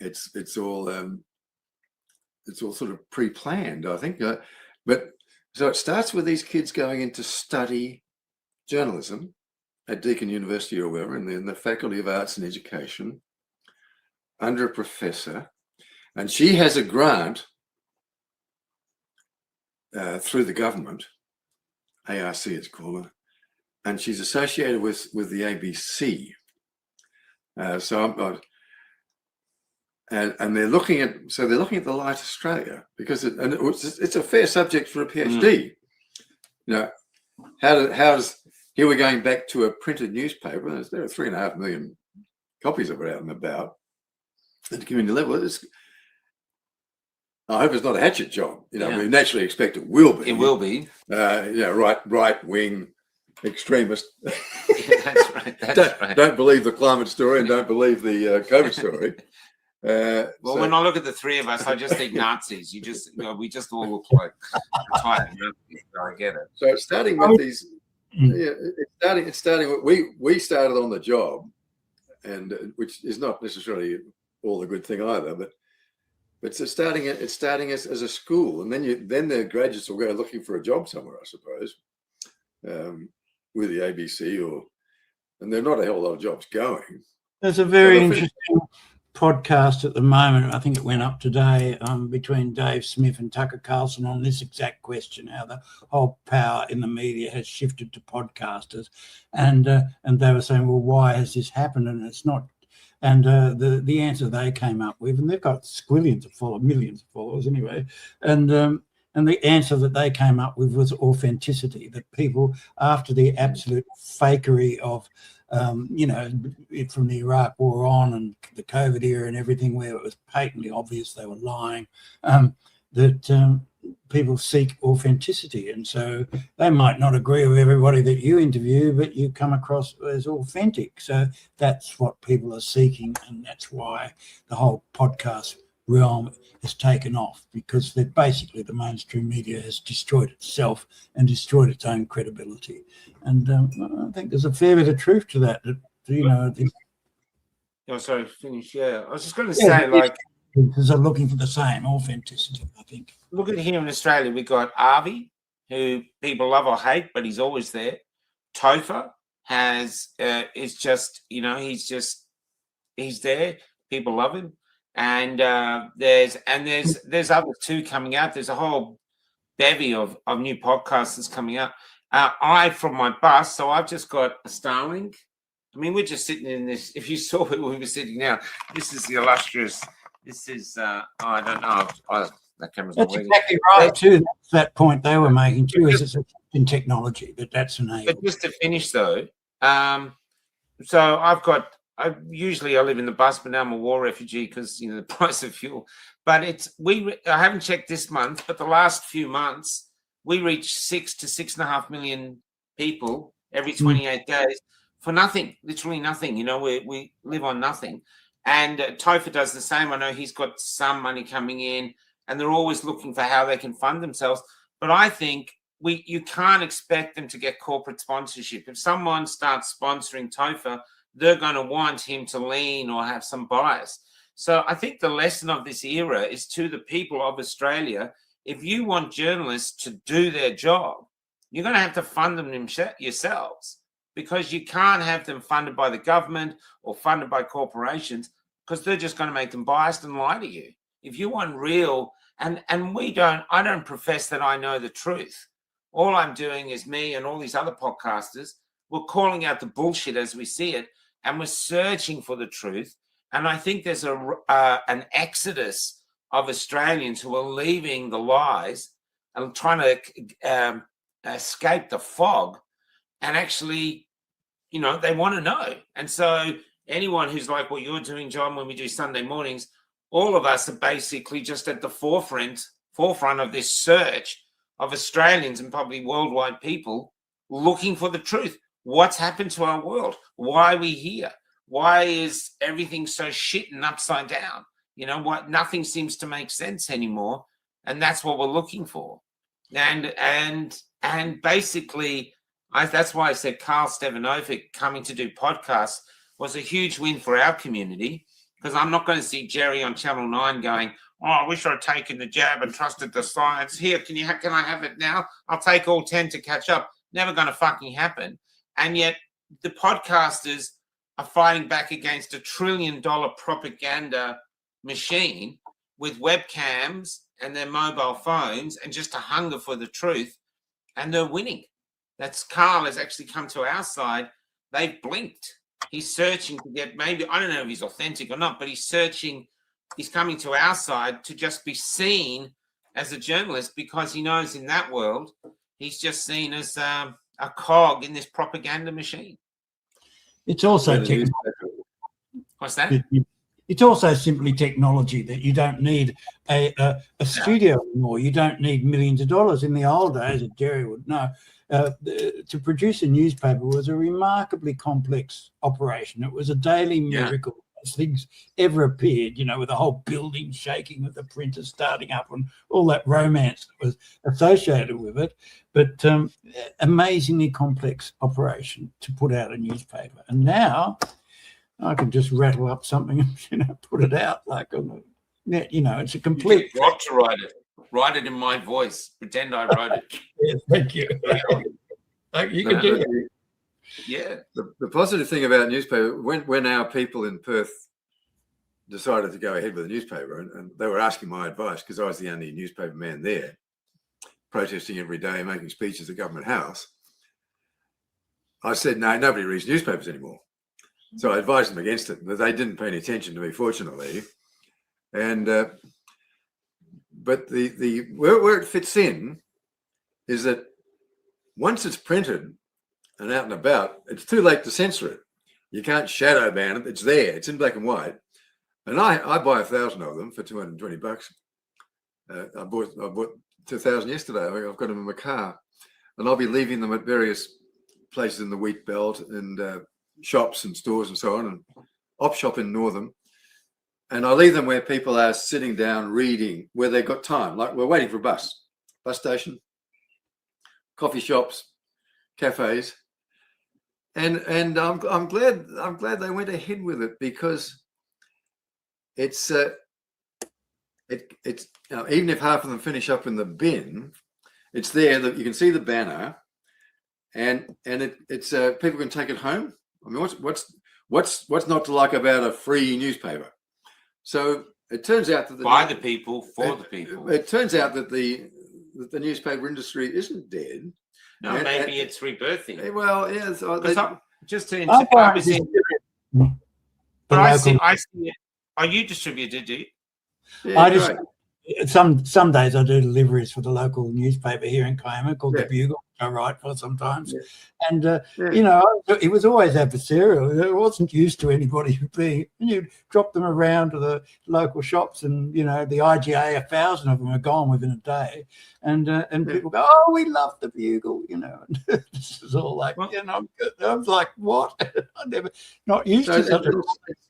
it's all sort of pre-planned, I think. But so it starts with these kids going in to study journalism at Deakin University or wherever, in the Faculty of Arts and Education, under a professor, and she has a grant through the government, ARC it's called, and she's associated with the ABC. And they're looking at the Light Australia, because it's a fair subject for a PhD. How does here we're going back to a printed newspaper. There are 3.5 million copies of it out and about at the community level. I hope it's not a hatchet job. We naturally expect it will be. It will be. Right wing extremist. That's right. Don't believe the climate story, and don't believe the COVID story. When I look at the three of us, I just think Nazis. We just all look like retired Nazis. So I get it. So it's starting with these. It's starting with we started on the job, and which is not necessarily all the good thing either. But it's starting as a school, and then the graduates will go looking for a job somewhere, I suppose, with the ABC and there are not a whole lot of jobs going. There's a very interesting podcast at the moment, I think it went up today, between Dave Smith and Tucker Carlson on this exact question, how the whole power in the media has shifted to podcasters, and they were saying, well, why has this happened? And it's not, and the answer they came up with, and they've got squillions of followers, millions of followers anyway, and the answer that they came up with was authenticity, that people, after the absolute fakery of from the Iraq war on and the COVID era and everything, where it was patently obvious they were lying, that people seek authenticity. And so they might not agree with everybody that you interview, but you come across as authentic. So that's what people are seeking, and that's why the whole podcast realm has taken off, because basically the mainstream media has destroyed itself and destroyed its own credibility. And I think there's a fair bit of truth to that. Sorry, finish. Yeah, I was just going to say, because they're looking for the same authenticity, I think. Look at here in Australia, we've got Avi, who people love or hate, but he's always there. Topher is just, he's there. People love him. And there's others too coming out. There's a whole bevy of new podcasters coming out. From my bus, so I've just got a Starlink. I mean, we're just sitting in this. If you saw where we were sitting now, this is the illustrious. This is I don't know. That camera's not working. Exactly right too. That's that point they were making too. Is it's in technology that's enabled. But just to finish though, so I usually live in the bus, but now I'm a war refugee because the price of fuel. But I haven't checked this month, but the last few months we reach 6 to 6.5 million people every 28 days for nothing, literally nothing. We live on nothing. And Topher does the same. I know he's got some money coming in, and they're always looking for how they can fund themselves. But I think you can't expect them to get corporate sponsorship. If someone starts sponsoring Topher, they're going to want him to lean or have some bias. So I think the lesson of this era is to the people of Australia: if you want journalists to do their job, you're going to have to fund them yourselves, because you can't have them funded by the government or funded by corporations, because they're just going to make them biased and lie to you. If you want real, I don't profess that I know the truth. All I'm doing is me and all these other podcasters, we're calling out the bullshit as we see it, and we're searching for the truth. And I think there's an exodus of Australians who are leaving the lies trying to escape the fog, and actually, you know, they want to know. And so anyone who's like what you're doing, John, when we do Sunday mornings, all of us are basically just at the forefront of this search of Australians and probably worldwide people looking for the truth. What's happened to our world? Why are we here? Why is everything so shit and upside down? You know what? Nothing seems to make sense anymore, and that's what we're looking for. And basically, that's why I said Carl Stevanovic coming to do podcasts was a huge win for our community, because I'm not going to see Jerry on Channel 9 going, "Oh, I wish I'd taken the jab and trusted the science. Here, can I have it now? I'll take all 10 to catch up." Never going to fucking happen. And yet the podcasters are fighting back against $1 trillion propaganda machine with webcams and their mobile phones and just a hunger for the truth, and they're winning. That's Carl has actually come to our side. They've blinked. He's searching to get, maybe, I don't know if he's authentic or not, but he's searching. He's coming to our side to just be seen as a journalist, because he knows in that world he's just seen as a cog in this propaganda machine. It's also What's that? It's also simply technology, that you don't need a studio anymore. You don't need millions of dollars. In the old days, as Jerry would know, to produce a newspaper was a remarkably complex operation. It was a daily miracle as things ever appeared, you know, with the whole building shaking, with the printers starting up and all that romance that was associated with it. But amazingly complex operation to put out a newspaper. And now I can just rattle up something and, you know, put it out like on the net. You know, it's a complete. You got to write it. Write it in my voice. Pretend I wrote it. Yes, thank you. You can do it. Yeah. The positive thing about newspaper, when our people in Perth decided to go ahead with the newspaper, and they were asking my advice because I was the only newspaper man there, protesting every day, making speeches at Government House, I said, no, nobody reads newspapers anymore. So I advised them against it, but they didn't pay any attention to me, fortunately. And but the where it fits in is that once it's printed and out and about, it's too late to censor it. You can't shadow ban it. It's there. It's in black and white. And I buy 1,000 of them for $220. I bought 2,000 yesterday. I've got them in my car, and I'll be leaving them at various places in the wheat belt and shops and stores and so on, and op shop in Northern. And I leave them where people are sitting down reading, where they've got time. Like we're waiting for a bus station, coffee shops, cafes. And I'm glad they went ahead with it, because it's even if half of them finish up in the bin, it's there that you can see the banner, and it's people can take it home. I mean, what's not to like about a free newspaper? So it turns out that by the people, for the people. It turns out that the newspaper industry isn't dead. No, maybe it's rebirthing. Well, yes. Just to I see it. Are you distributed? Do you? Yeah, I just some days I do deliveries for the local newspaper here in Kiama called The Bugle, which I write for sometimes. Yeah. And you know, it was always adversarial. It wasn't used to anybody being. And you'd drop them around to the local shops, and you know, the IGA, 1,000 of them are gone within a day. And people go, "Oh, we love The Bugle," you know. And this is all like, you know, I was like, "What?" I never not used to such a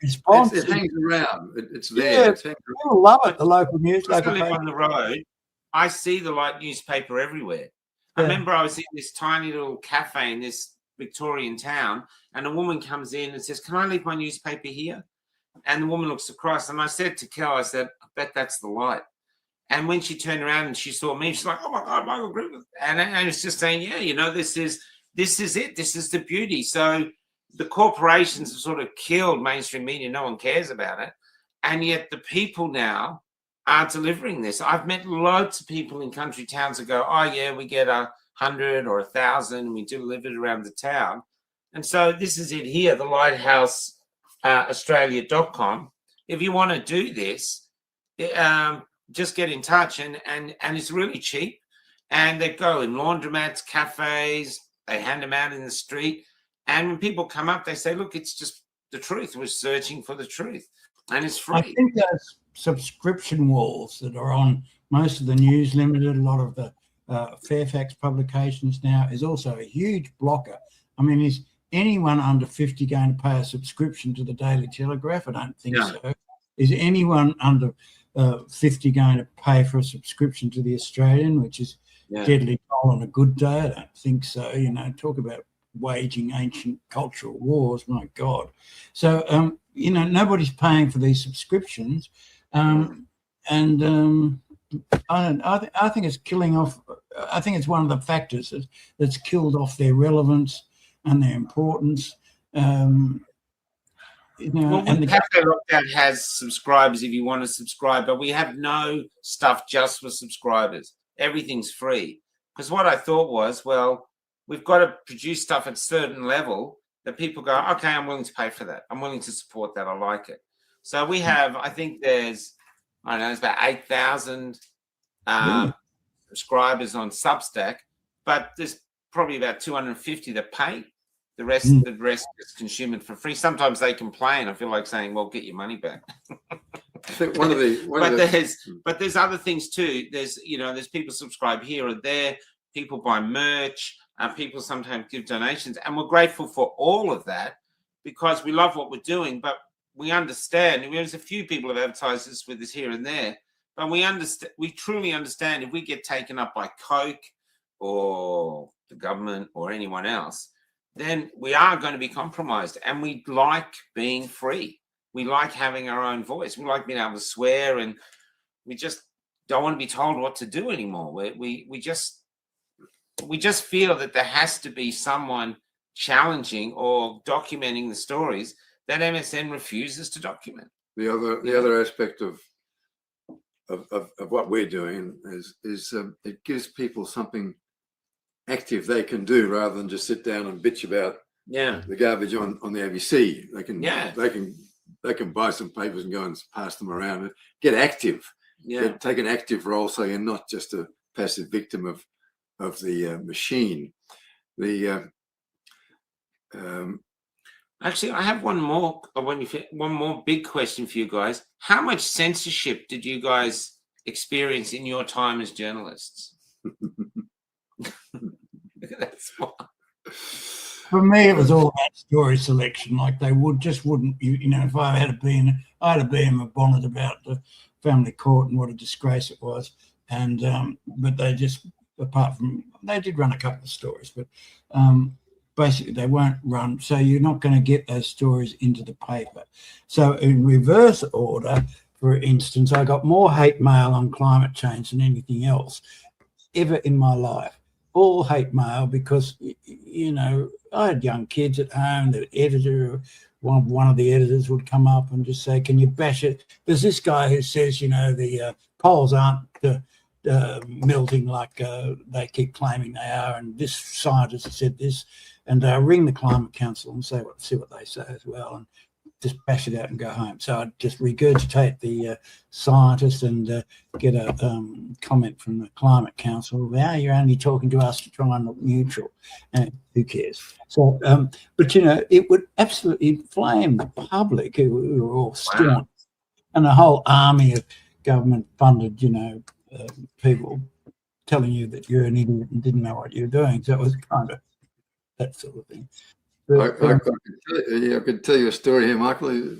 response. It hangs around. It's there. Yeah, people love it. The local newspaper. I live on the road. I see the light newspaper everywhere. I remember I was in this tiny little cafe in this Victorian town, and a woman comes in and says, "Can I leave my newspaper here?" And the woman looks across, and I said to Kel, I said, "I bet that's the light." And when she turned around and she saw me, she's like, "Oh my God, Michael Griffith." And I was just saying, yeah, you know, this is it. This is the beauty. So the corporations have sort of killed mainstream media. No one cares about it. And yet the people now are delivering this. I've met loads of people in country towns that go, "Oh yeah, we get 100 or 1,000 and we deliver it around the town." And so this is it here, the Lighthouse Australia.com. If you want to do this, just get in touch, and it's really cheap. And they go in laundromats, cafes, they hand them out in the street. And when people come up, they say, look, it's just the truth. We're searching for the truth. And it's free. I think those subscription walls that are on most of the News Limited, a lot of the Fairfax publications now, is also a huge blocker. I mean, is anyone under 50 going to pay a subscription to the Daily Telegraph? I don't think so. Is anyone under 50 going to pay for a subscription to the Australian, which is deadly dull on a good day? I don't think so. You know, talk about waging ancient cultural wars, my God. So, you know, nobody's paying for these subscriptions. I think it's killing off. I think it's one of the factors that's killed off their relevance and their importance. You know, well, and the Cafe Lockdown has subscribers if you want to subscribe, but we have no stuff just for subscribers. Everything's free. Because what I thought was, well, we've got to produce stuff at a certain level that people go, okay, I'm willing to pay for that. I'm willing to support that. I like it. So we have, I think there's, I don't know, it's about 8,000 subscribers on Substack, but there's probably about 250 that pay. The rest is consumed for free. Sometimes they complain. I feel like saying, well, get your money back. I think but there's other things too. There's, you know, there's people subscribe here or there. People buy merch. People sometimes give donations, and we're grateful for all of that because we love what we're doing. But we understand. There's a few people have advertised this with us here and there, but we understand. We truly understand if we get taken up by Coke or the government or anyone else, then we are going to be compromised. And we like being free. We like having our own voice. We like being able to swear, and we just don't want to be told what to do anymore. We just feel that there has to be someone challenging or documenting the stories that MSN refuses to document. The other aspect of what we're doing is it gives people something active they can do rather than just sit down and bitch about the garbage on the ABC. They can buy some papers and go and pass them around and get active. Take an active role so you're not just a passive victim of the machine. Actually, I have one more big question for you guys. How much censorship did you guys experience in your time as journalists? That's what. For me, it was all about story selection. Like they wouldn't. You know, if I had to be in a bonnet about the family court and what a disgrace it was, and but they just, apart from, they did run a couple of stories, but basically they won't run. So you're not going to get those stories into the paper. So in reverse order, for instance, I got more hate mail on climate change than anything else ever in my life. All hate mail because, you know, I had young kids at home. The editor, one of the editors would come up and just say, can you bash it? There's this guy who says, you know, the poles aren't melting like they keep claiming they are, and this scientist said this, and ring the Climate Council and see what they say as well, and just bash it out and go home. So I'd just regurgitate the scientist and get a comment from the Climate Council. Well, you're only talking to us to try and look neutral. And who cares? So, but, you know, it would absolutely inflame the public who were all staunch, and a whole army of government-funded, you know, people telling you that you're an idiot and didn't know what you're doing. So it was kind of that sort of thing. But, I could tell you a story here, Michael.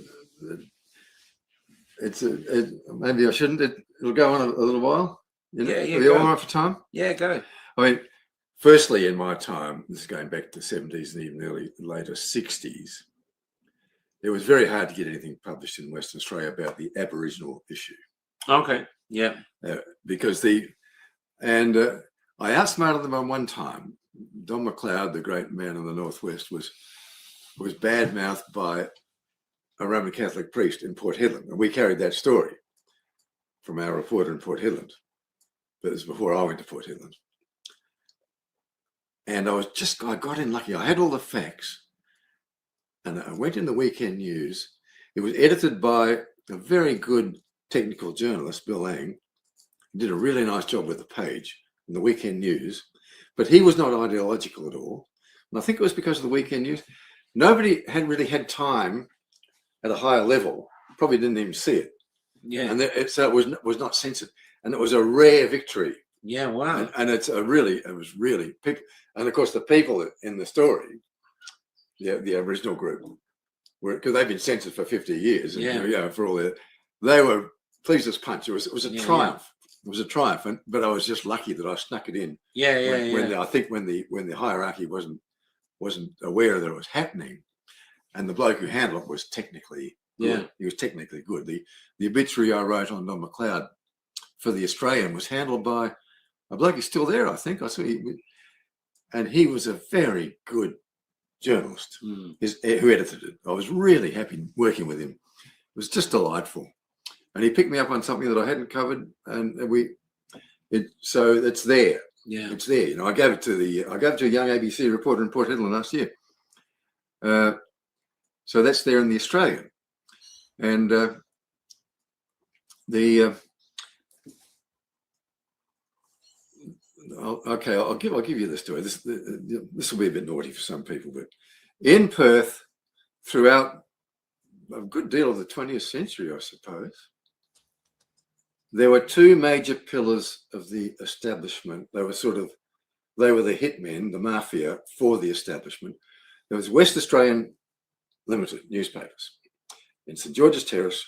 Maybe I shouldn't. It'll go on a little while. Are you all right for time? Yeah, go. I mean, firstly, in my time, this is going back to the 70s and even later 60s, it was very hard to get anything published in Western Australia about the Aboriginal issue. Okay. Yeah. Because I outsmarted them on one time. Don McLeod, the great man in the Northwest, was bad-mouthed by a Roman Catholic priest in Port Hedland. And we carried that story from our reporter in Port Hedland. But it was before I went to Port Hedland. And I got in lucky. I had all the facts. And I went in the Weekend News. It was edited by a very good technical journalist, Bill Lang. He did a really nice job with the page. in the weekend news, but he was not ideological at all. And I think it was because of the weekend news. Nobody had really had time at a higher level, probably didn't even see it. Yeah. And so it was not censored. And it was a rare victory. Yeah, wow. And it was really people. And of course, the people in the story, the Aboriginal group, because they've been censored for 50 years. And, for all that, they were pleased as punch. It was a triumph. It was a triumph. But I was just lucky that I snuck it in. I think when the hierarchy wasn't aware that it was happening, and the bloke who handled it was technically good. He was technically good. The obituary I wrote on Don McLeod for the Australian was handled by a bloke who's still there, I think. I saw and he was a very good journalist who edited it. I was really happy working with him. It was just delightful. And he picked me up on something that I hadn't covered, and so it's there. Yeah, it's there. You know, I gave it to a young ABC reporter in Port Hedland last year. So that's there in the Australian, and I'll give you the story. This will be a bit naughty for some people, but in Perth, throughout a good deal of the 20th century, I suppose, there were two major pillars of the establishment. They were the hitmen, the mafia for the establishment. There was West Australian Limited newspapers in St George's Terrace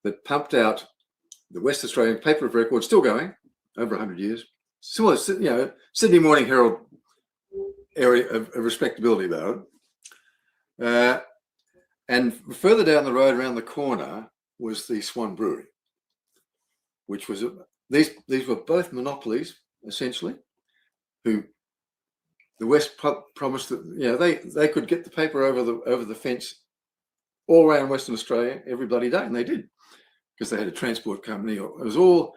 that pumped out the West Australian paper of record, still going, over 100 years. Similar, Sydney Morning Herald area of respectability about it. And further down the road, around the corner, was the Swan Brewery, which was these were both monopolies essentially. Who the West promised that they could get the paper over the fence all around Western Australia every bloody day, and they did, because they had a transport company. It was all,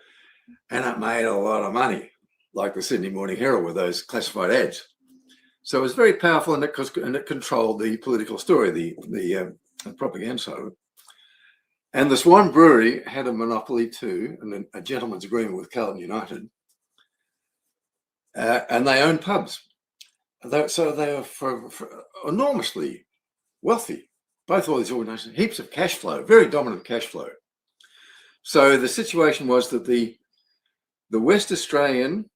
and it made a lot of money, like the Sydney Morning Herald with those classified ads. So it was very powerful, and it controlled the political story, the propaganda side of it. And the Swan Brewery had a monopoly too, and a gentleman's agreement with Carlton United. And they owned pubs. So they were for enormously wealthy, both of these organisations, heaps of cash flow, very dominant cash flow. So the situation was that the West Australian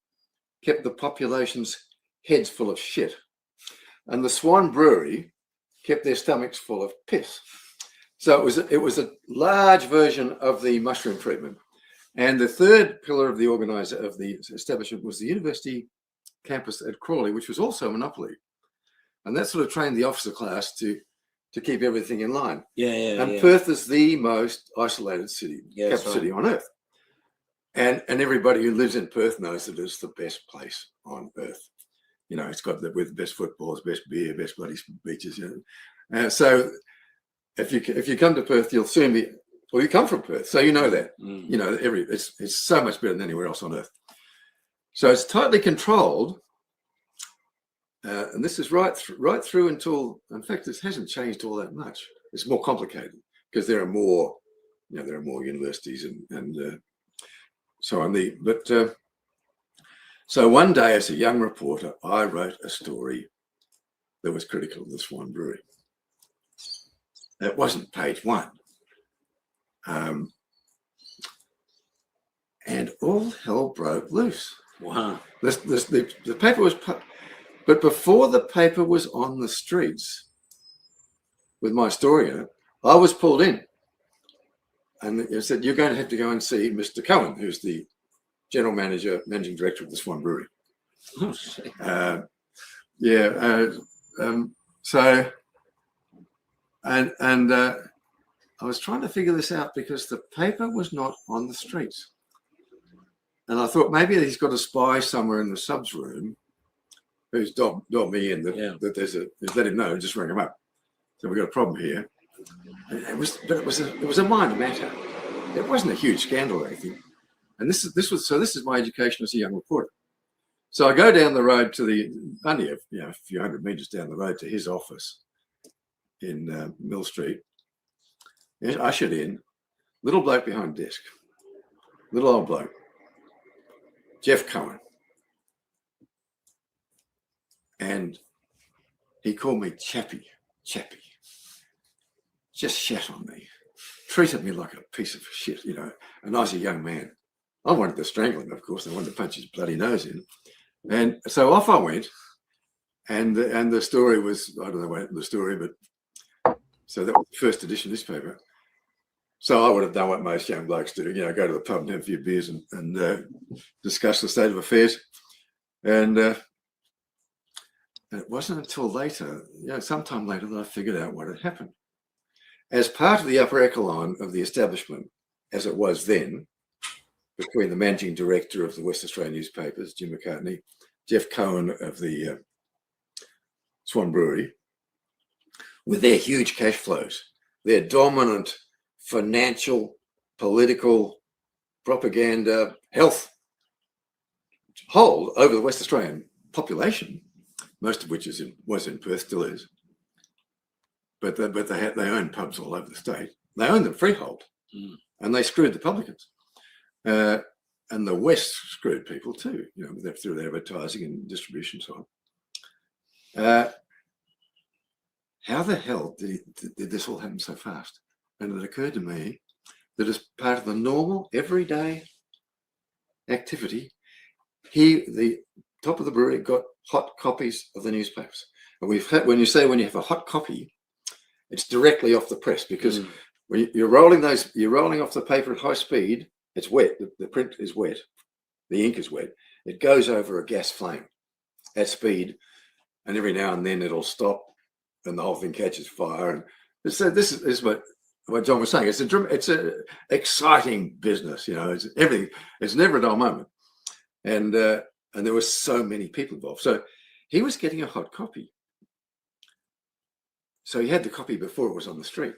kept the population's heads full of shit, and the Swan Brewery kept their stomachs full of piss. So it was a large version of the mushroom treatment. And the third pillar of the establishment was the university campus at Crawley, which was also a monopoly. And that sort of trained the officer class to keep everything in line. And Perth is the most isolated city, capital city on earth. And everybody who lives in Perth knows that it's the best place on earth. You know, it's got with the best footballs, best beer, best bloody beaches. So if you come to Perth, you'll soon be. Well, you come from Perth, so you know that. You know, it's so much better than anywhere else on earth. So it's tightly controlled, and this is right through until. In fact, it hasn't changed all that much. It's more complicated because there are more universities and so on. So one day, as a young reporter, I wrote a story that was critical of the Swan Brewery. It wasn't page one. And all hell broke loose. Wow. The paper was, but before the paper was on the streets with my story in it, I was pulled in. And it said, you're going to have to go and see Mr. Cohen, who's the general manager, managing director of the Swan Brewery. Oh, shit. So, I was trying to figure this out because the paper was not on the streets. And I thought maybe he's got a spy somewhere in the subs room who's dobbed me in that there's just let him know, just ring him up. So we've got a problem here. It was a minor matter. It wasn't a huge scandal or anything. And this is my education as a young reporter. So I go down the road to only a few hundred meters down the road to his office in Mill Street. Ushered in, little bloke behind desk, little old bloke, Jeff Cohen. and he called me Chappie. Just shat on me, treated me like a piece of shit, you know. And I was a young man. I wanted to strangle him, of course. I wanted to punch his bloody nose in. And so off I went. And the story was, I don't know what the story, but so that was the first edition newspaper. So I would have done what most young blokes do, you know, go to the pub and have a few beers and discuss the state of affairs. And it wasn't until later, you know, sometime later, that I figured out what had happened. As part of the upper echelon of the establishment, as it was then, between the managing director of the West Australian newspapers, Jim McCartney, Jeff Cohen of the Swan Brewery, with their huge cash flows, their dominant financial, political, propaganda, health hold over the West Australian population, most of which was in Perth, still is. But they own pubs all over the state. They own them freehold, and they screwed the publicans. And the West screwed people too, you know, through their advertising and distribution, so on. How the hell did this all happen so fast? And it occurred to me that as part of the normal, everyday activity, the top of the brewery, got hot copies of the newspapers. And when you have a hot copy, it's directly off the press, because when you're rolling off the paper at high speed, it's wet. The print is wet. The ink is wet. It goes over a gas flame at speed, and every now and then it'll stop, and the whole thing catches fire. And so this is what John was saying. It's a exciting business, you know. It's everything. It's never a dull moment, and there were so many people involved. So he was getting a hot copy. So he had the copy before it was on the street.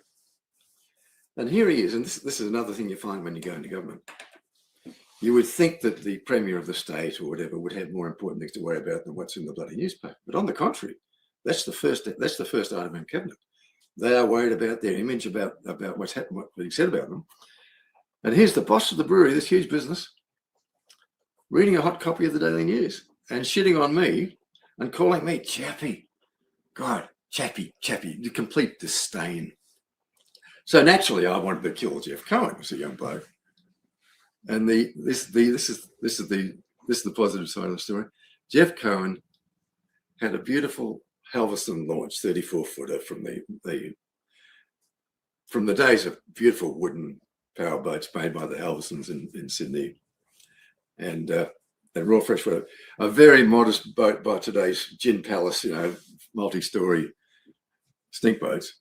And here he is, and this is another thing you find when you go into government. You would think that the Premier of the state or whatever would have more important things to worry about than what's in the bloody newspaper. But on the contrary, that's the first item in cabinet. They are worried about their image, about what's happened, what he said about them. And here's the boss of the brewery, this huge business, reading a hot copy of the Daily News and shitting on me and calling me Chappie. God, Chappie, the complete disdain. So naturally, I wanted to kill Jeff Cohen as a young bloke. And this is the positive side of the story. Jeff Cohen had a beautiful Halverson launch 34-footer from the days of beautiful wooden power boats made by the Halversons in Sydney, and Royal Freshwater, a very modest boat by today's Gin Palace, you know, multi-story stink boats.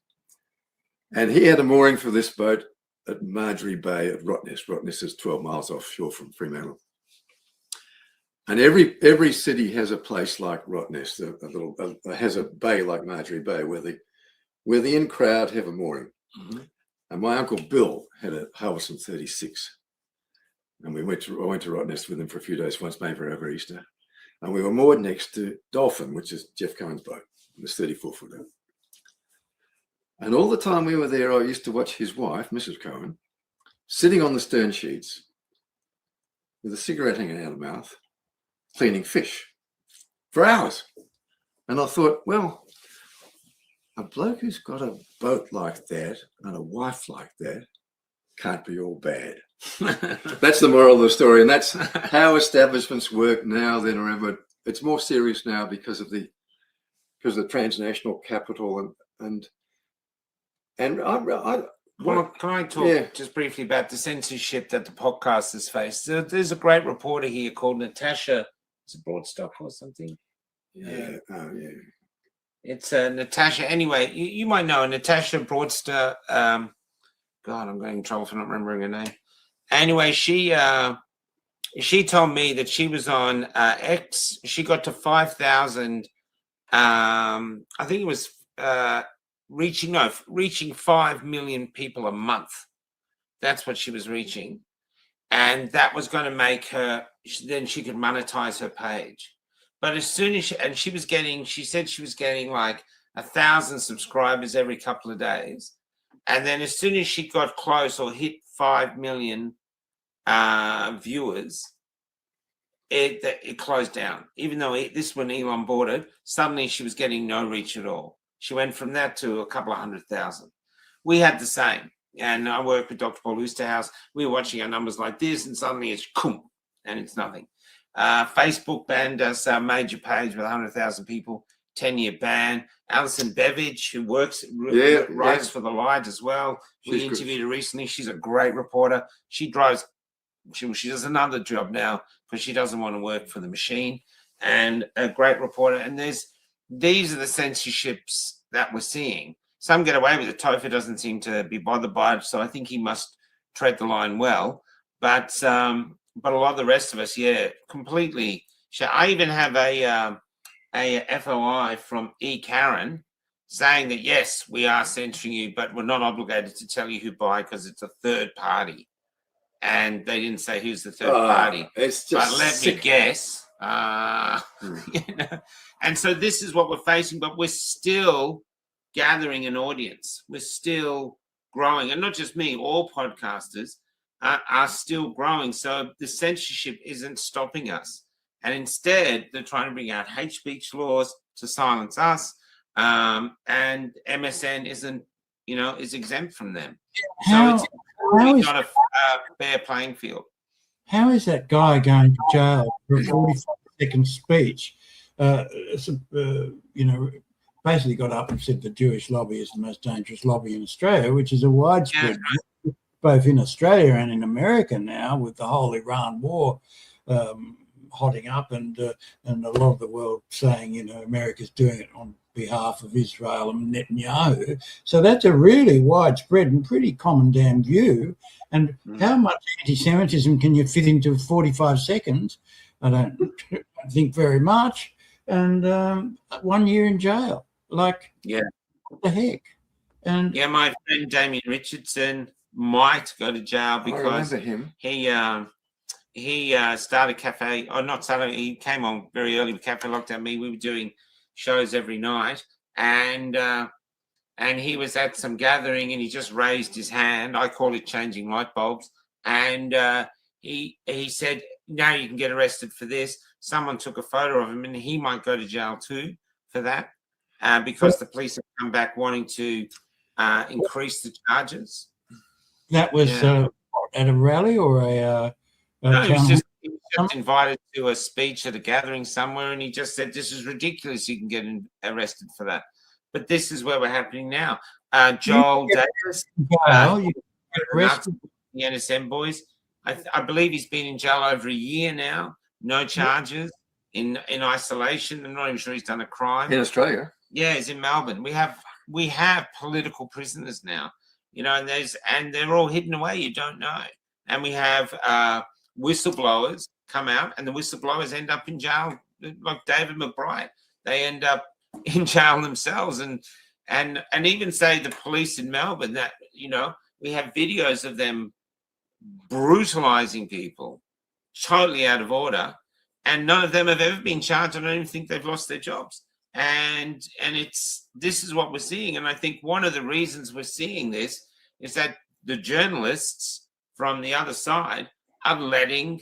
And he had a mooring for this boat at Marjorie Bay at Rottnest. Rottnest is 12 miles offshore from Fremantle. And every city has a place like Rottnest, has a bay like Marjorie Bay where the in crowd have a mooring. Mm-hmm. And my uncle Bill had a Halverson 36, and I went to Rottnest with him for a few days once, maybe over Easter, and we were moored next to Dolphin, which is Jeff Cohen's boat, this 34-footer. And all the time we were there, I used to watch his wife, Mrs. Cohen, sitting on the stern sheets with a cigarette hanging out of her mouth, cleaning fish for hours. And I thought, well, a bloke who's got a boat like that and a wife like that can't be all bad. That's the moral of the story. And that's how establishments work now than ever. It's more serious now because of the transnational capital and well, can I talk just briefly about the censorship that the podcast has faced? There's a great reporter here called Natasha. It's a Broadstock or something. Yeah. Oh, yeah. It's Natasha. Anyway, you might know Natasha Broadster. God, I'm going in trouble for not remembering her name. Anyway, she told me that she was on X. She got to 5,000. I think it was reaching 5 million people a month. That's what she was reaching, and that was going to make her. Then she could monetize her page. But as soon as she said she was getting like 1,000 subscribers every couple of days. And then as soon as she got close or hit 5 million viewers, it closed down. Even though this when Elon bought it, suddenly she was getting no reach at all. She went from that to a couple of 100,000. We had the same. And I work with Dr. Paul Oosterhouse. We were watching our numbers like this, and suddenly it's boom, and it's nothing. Facebook banned us, our major page with 100,000 people, 10-year ban. Alison Beveridge, who writes for The Light as well. We interviewed her recently. She's a great reporter. She does another job now because she doesn't want to work for the machine, and a great reporter. And these are the censorships that we're seeing. Some get away with it. Topher doesn't seem to be bothered by it, so I think he must tread the line well. But a lot of the rest of us, completely. I even have a FOI from E. Karen saying that, yes, we are censoring you, but we're not obligated to tell you who buy because it's a third party. And they didn't say who's the third party. It's just but let me guess. And so this is what we're facing, but we're still gathering an audience. We're still growing. And not just me, all podcasters are still growing. So the censorship isn't stopping us. And instead, they're trying to bring out hate speech laws to silence us. And MSN is exempt from them. So it's really not a fair playing field. How is that guy going to jail for a 45-second speech? Basically got up and said the Jewish lobby is the most dangerous lobby in Australia, which is a widespread, both in Australia and in America now, with the whole Iran war hotting up, and a lot of the world saying, America's doing it on behalf of Israel and Netanyahu. So that's a really widespread and pretty common damn view. And how much anti-Semitism can you fit into 45 seconds? I don't think very much. And 1 year in jail. What the heck? And my friend Damien Richardson might go to jail because he started Cafe, or not started, he came on very early with Cafe Lockdown Me. We were doing shows every night, and he was at some gathering and he just raised his hand. I call it changing light bulbs. And he said, now you can get arrested for this. Someone took a photo of him and he might go to jail too for that because the police have come back wanting to increase the charges. That was at a rally or a no, he was just invited to a speech at a gathering somewhere, and he just said, this is ridiculous, you can get arrested for that. But this is where we're happening now. Joel Davis, the NSM boys, I believe he's been in jail over a year now, no charges, in isolation. I'm not even sure he's done a crime. In Australia? Yeah, he's in Melbourne. We have political prisoners now, and they're all hidden away, you don't know. And we have whistleblowers come out, and the whistleblowers end up in jail, like David McBride. They end up in jail themselves, and even say the police in Melbourne that we have videos of them brutalizing people, totally out of order, and none of them have ever been charged. I don't even think they've lost their jobs. And this is what we're seeing. And I think one of the reasons we're seeing this is that the journalists from the other side are letting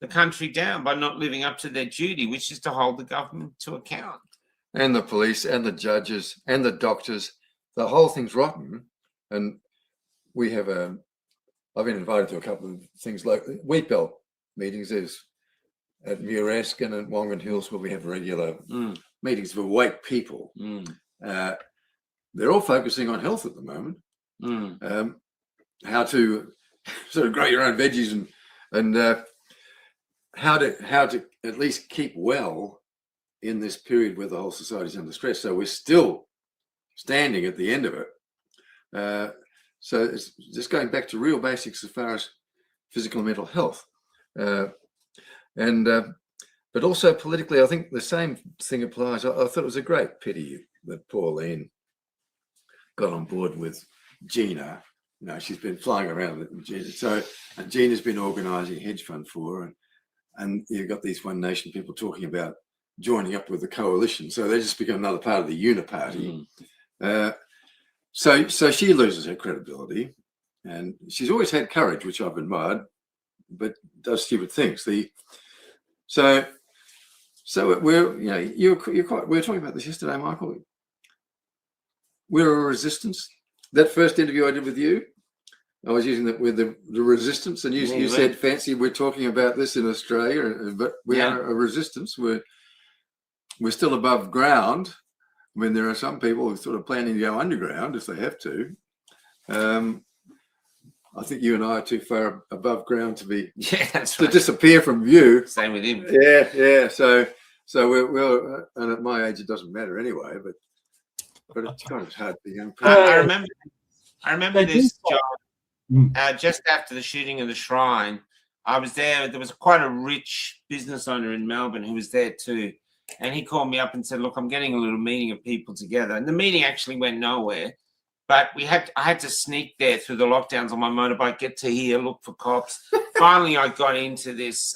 the country down by not living up to their duty, which is to hold the government to account. And the police and the judges and the doctors, the whole thing's rotten. And we have I've been invited to a couple of things like wheat belt meetings. There's at Mureskin and Wongan Hills where we have regular meetings for white people. They're all focusing on health at the moment. How to sort of grow your own veggies and how to at least keep well in this period where the whole society's under stress. So we're still standing at the end of it. So it's just going back to real basics as far as physical and mental health. But also politically, I think the same thing applies. I thought it was a great pity that Pauline got on board with Gina. She's been flying around with Gina. And Gina's been organising a hedge fund for her. And you've got these One Nation people talking about joining up with the coalition. So they just become another part of the uniparty. So she loses her credibility. And she's always had courage, which I've admired, but does stupid things. So we're, you know, you're quite. We were talking about this yesterday, Michael. We're a resistance. That first interview I did with you, I was using that with the resistance, and you said, "Fancy, we're talking about this in Australia, but we are a resistance. We're still above ground. I mean, there are some people who are sort of planning to go underground if they have to. I think you and I are too far above ground to be disappear from view. Same with him. Yeah. So we're and at my age it doesn't matter anyway. But it's kind of hard for young people. I remember this, John. Just after the shooting of the Shrine, I was there. There was quite a rich business owner in Melbourne who was there too. And he called me up and said, "Look, I'm getting a little meeting of people together." And the meeting actually went nowhere. But I had to sneak there through the lockdowns on my motorbike, get to here, look for cops. Finally, I got into this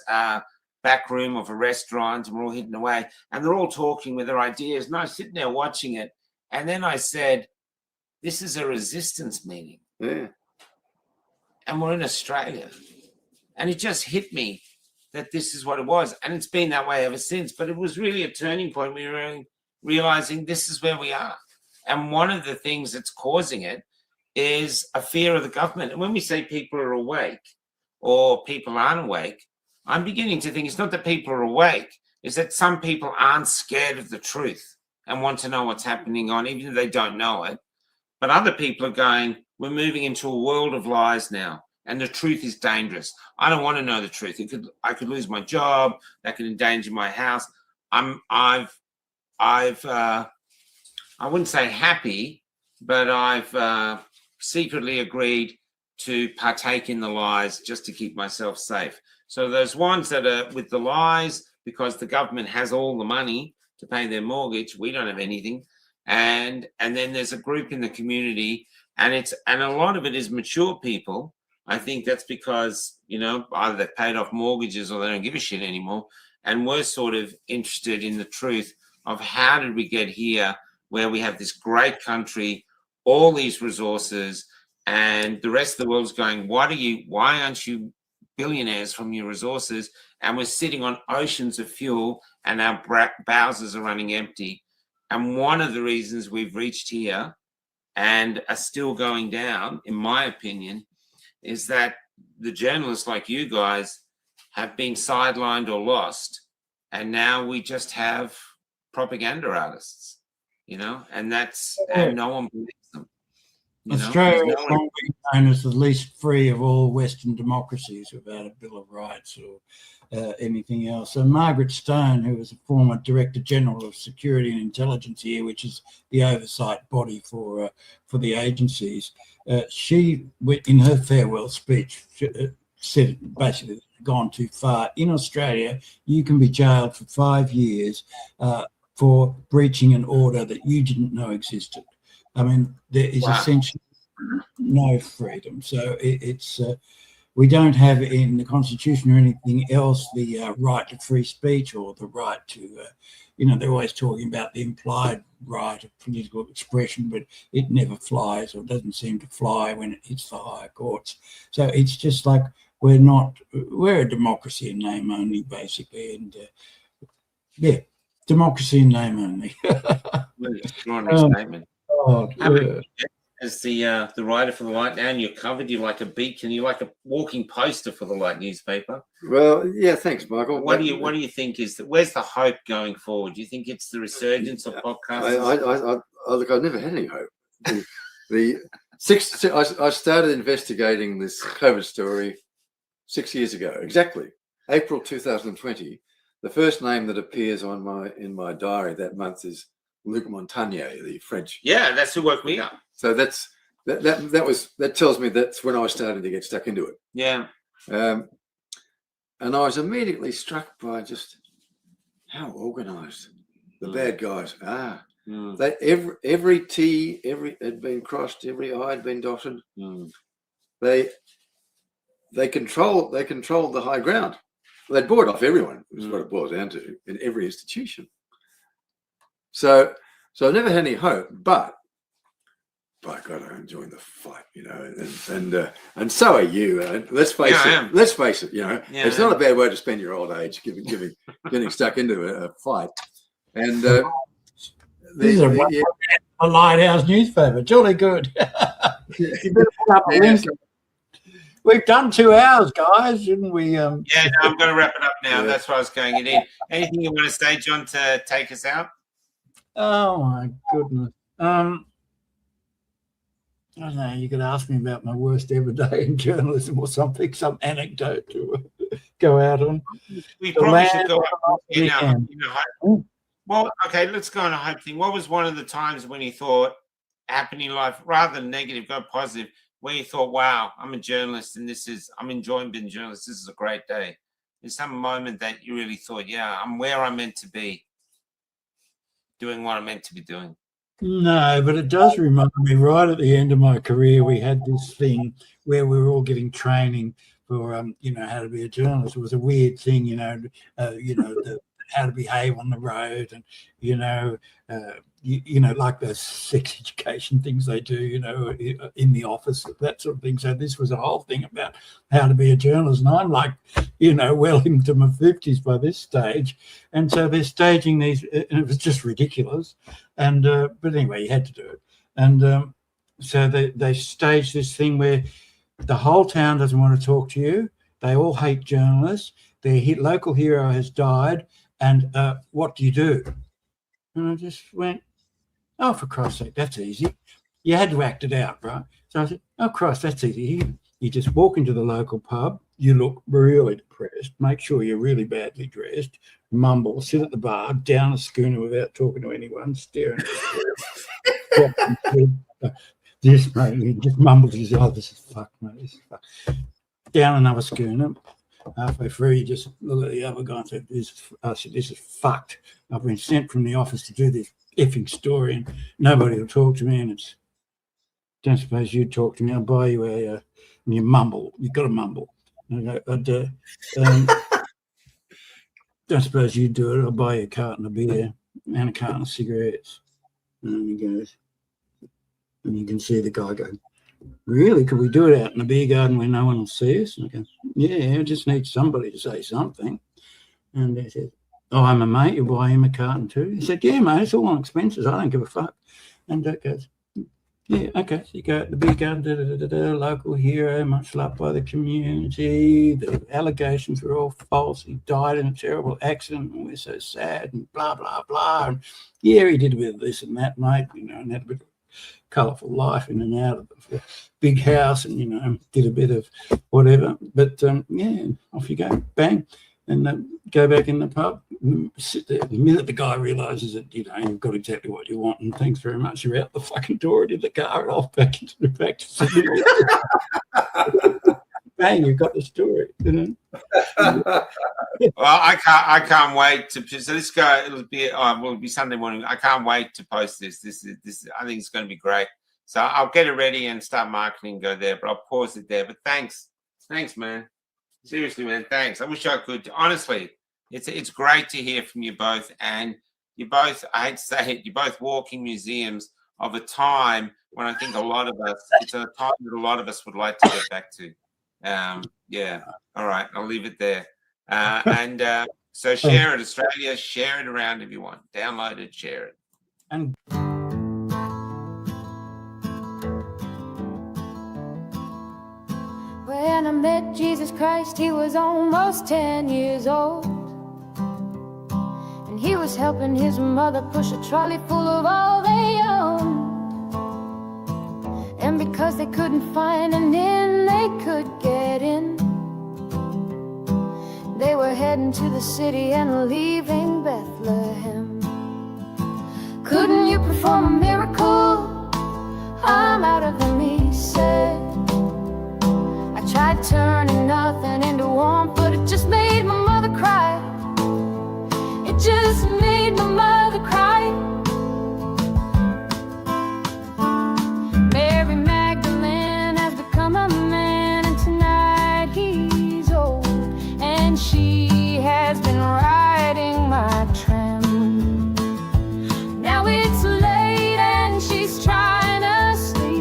back room of a restaurant, and we're all hidden away. And they're all talking with their ideas. And I was sitting there watching it. And then I said, "This is a resistance meeting." Yeah. And we're in Australia. And it just hit me that this is what it was. And it's been that way ever since. But it was really a turning point. We were realizing this is where we are. And one of the things that's causing it is a fear of the government. And when we say people are awake or people aren't awake, I'm beginning to think it's not that people are awake, it's that some people aren't scared of the truth and want to know what's happening on, even if they don't know it. But other people are going, we're moving into a world of lies now. And the truth is dangerous. I don't want to know the truth. I could lose my job. That could endanger my house. I wouldn't say happy, but I've secretly agreed to partake in the lies just to keep myself safe. So those ones that are with the lies because the government has all the money to pay their mortgage, we don't have anything. And then there's a group in the community, and a lot of it is mature people. I think that's because, you know, either they've paid off mortgages or they don't give a shit anymore. And we're sort of interested in the truth of how did we get here, where we have this great country, all these resources, and the rest of the world's going, why aren't you billionaires from your resources? And we're sitting on oceans of fuel and our bowsers are running empty. And one of the reasons we've reached here and are still going down, in my opinion, is that the journalists like you guys have been sidelined or lost. And now we just have propaganda artists. You know, and no one believes them. Australia has long been known as the least free of all Western democracies without a Bill of Rights or anything else. So Margaret Stone, who was a former Director General of Security and Intelligence here, which is the oversight body for the agencies, she, in her farewell speech, said basically gone too far. In Australia, you can be jailed for 5 years for breaching an order that you didn't know existed. I mean, there is essentially no freedom. So it's we don't have in the Constitution or anything else the right to free speech or the right to, they're always talking about the implied right of political expression, but it never flies or doesn't seem to fly when it hits the higher courts. So it's just like we're a democracy in name only, basically. And democracy in name only. Statement. As the writer for the Light now, and you're covered, you're like a beacon, you're like a walking poster for the Light newspaper. Well, yeah, thanks, Michael. What do you think where's the hope going forward? Do you think it's the resurgence of podcasts? Look, I've never had any hope. I started investigating this COVID story 6 years ago, exactly, April 2020. The first name that appears in my diary that month is Luc Montagnier, the French. Yeah, that's who woke me up. So that tells me that's when I was starting to get stuck into it. Yeah. And I was immediately struck by just how organised the bad guys are. They every T had been crossed, every I had been dotted. They controlled the high ground. They bought off everyone, is what it boils down to, in every institution. So I never had any hope, but by God, I'm enjoying the fight, and so are you. Let's face it. Let's face it. It's not a bad way to spend your old age, getting stuck into a fight. And this is a Lighthouse newspaper. Jolly good. You better put up a link. We've done 2 hours, guys, didn't we? Yeah, no, I'm going to wrap it up now. That's why I was going it in. Anything you want to say, John, to take us out? Oh my goodness. I don't know, you could ask me about my worst ever day in journalism or something, some anecdote to go out on. We probably should go out. Well, okay, let's go on a hope thing. What was one of the times when you thought, happening in life, rather than negative, go positive, where you thought, wow, I'm a journalist and I'm enjoying being a journalist. This is a great day. There's some moment that you really thought, yeah, I'm where I'm meant to be, doing what I'm meant to be doing. No, but it does remind me, right at the end of my career, we had this thing where we were all getting training for, how to be a journalist. It was a weird thing, how to behave on the road, and like those sex education things they do, in the office, that sort of thing. So this was a whole thing about how to be a journalist, and I'm like, well into my 50s by this stage, and so they're staging these, and it was just ridiculous. And but anyway, you had to do it, and so they staged this thing where the whole town doesn't want to talk to you. They all hate journalists. Their local hero has died. And what do you do? And I just went, oh, for Christ's sake, that's easy. You had to act it out, right? So I said, oh, Christ, that's easy. You just walk into the local pub. You look really depressed. Make sure you're really badly dressed. Mumble, sit at the bar, down a schooner without talking to anyone, staring at the this, mate, you just mumble to yourself, oh, this is fuck, mate, this is fuck. Down another schooner. Halfway through, you just look at the other guy and say, this is fucked. I've been sent from the office to do this effing story and nobody will talk to me, and it's, don't suppose you'd talk to me, I'll buy you and you mumble. You've got to mumble. Don't suppose you'd do it, I'll buy you a carton of beer and a carton of cigarettes. And he goes, and you can see the guy go, really? Could we do it out in the beer garden where no one will see us? And I go, yeah, I just need somebody to say something. And they said, oh, I'm a mate, you'll buy him a carton too? He said, yeah, mate, it's all on expenses. I don't give a fuck. And Doc goes, yeah, okay. So you go out to the beer garden, local hero, much loved by the community. The allegations were all false. He died in a terrible accident and we're so sad and blah, blah, blah. And yeah, he did a bit of this and that, mate, and had a bit of colourful life in and out of the big house, and did a bit of whatever, but off you go, bang, and go back in the pub, sit there. The minute the guy realises that you've got exactly what you want, and thanks very much, you're out the fucking door and in the car and off back into the back to Sydney. Bang, you've got the story. Well, I can't wait to. So this guy, it'll be Sunday morning. I can't wait to post this. This I think it's going to be great. So I'll get it ready and start marketing and go there. But I'll pause it there. But thanks, man. Seriously, man. Thanks. I wish I could. Honestly, it's great to hear from you both. And you both, I hate to say it, you're both walking museums of a time when I think it's a time that a lot of us would like to get back to. Yeah. All right. I'll leave it there. So share it, Australia. Share it around if you want. Download it, share it. And when I met Jesus Christ, he was almost 10 years old, and he was helping his mother push a trolley full of all they owned. And because they couldn't find an inn they could get in, they were heading to the city and leaving Bethlehem. Couldn't you perform a miracle? I'm out of them, he said. I tried turning nothing into warmth, but it just made my mother cry. It just made my mother cry. Mary Magdalene has become a man, and tonight he's old, and she has been riding my tram. Now it's late and she's trying to sleep.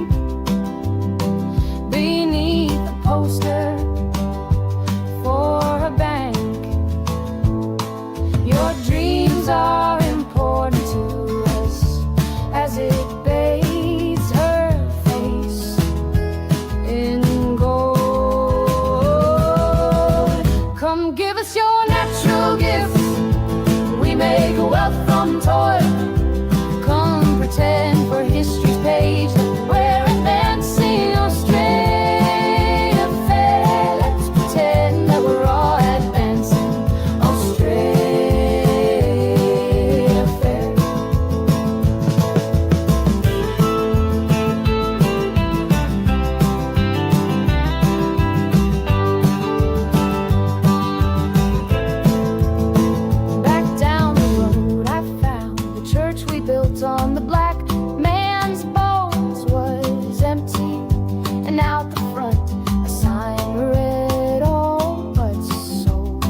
And out the front, a sign read all but sold.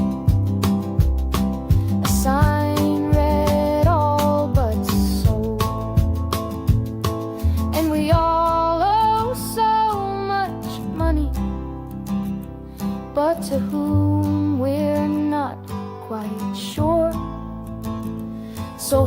A sign read all but sold. And we all owe so much money, but to whom we're not quite sure. So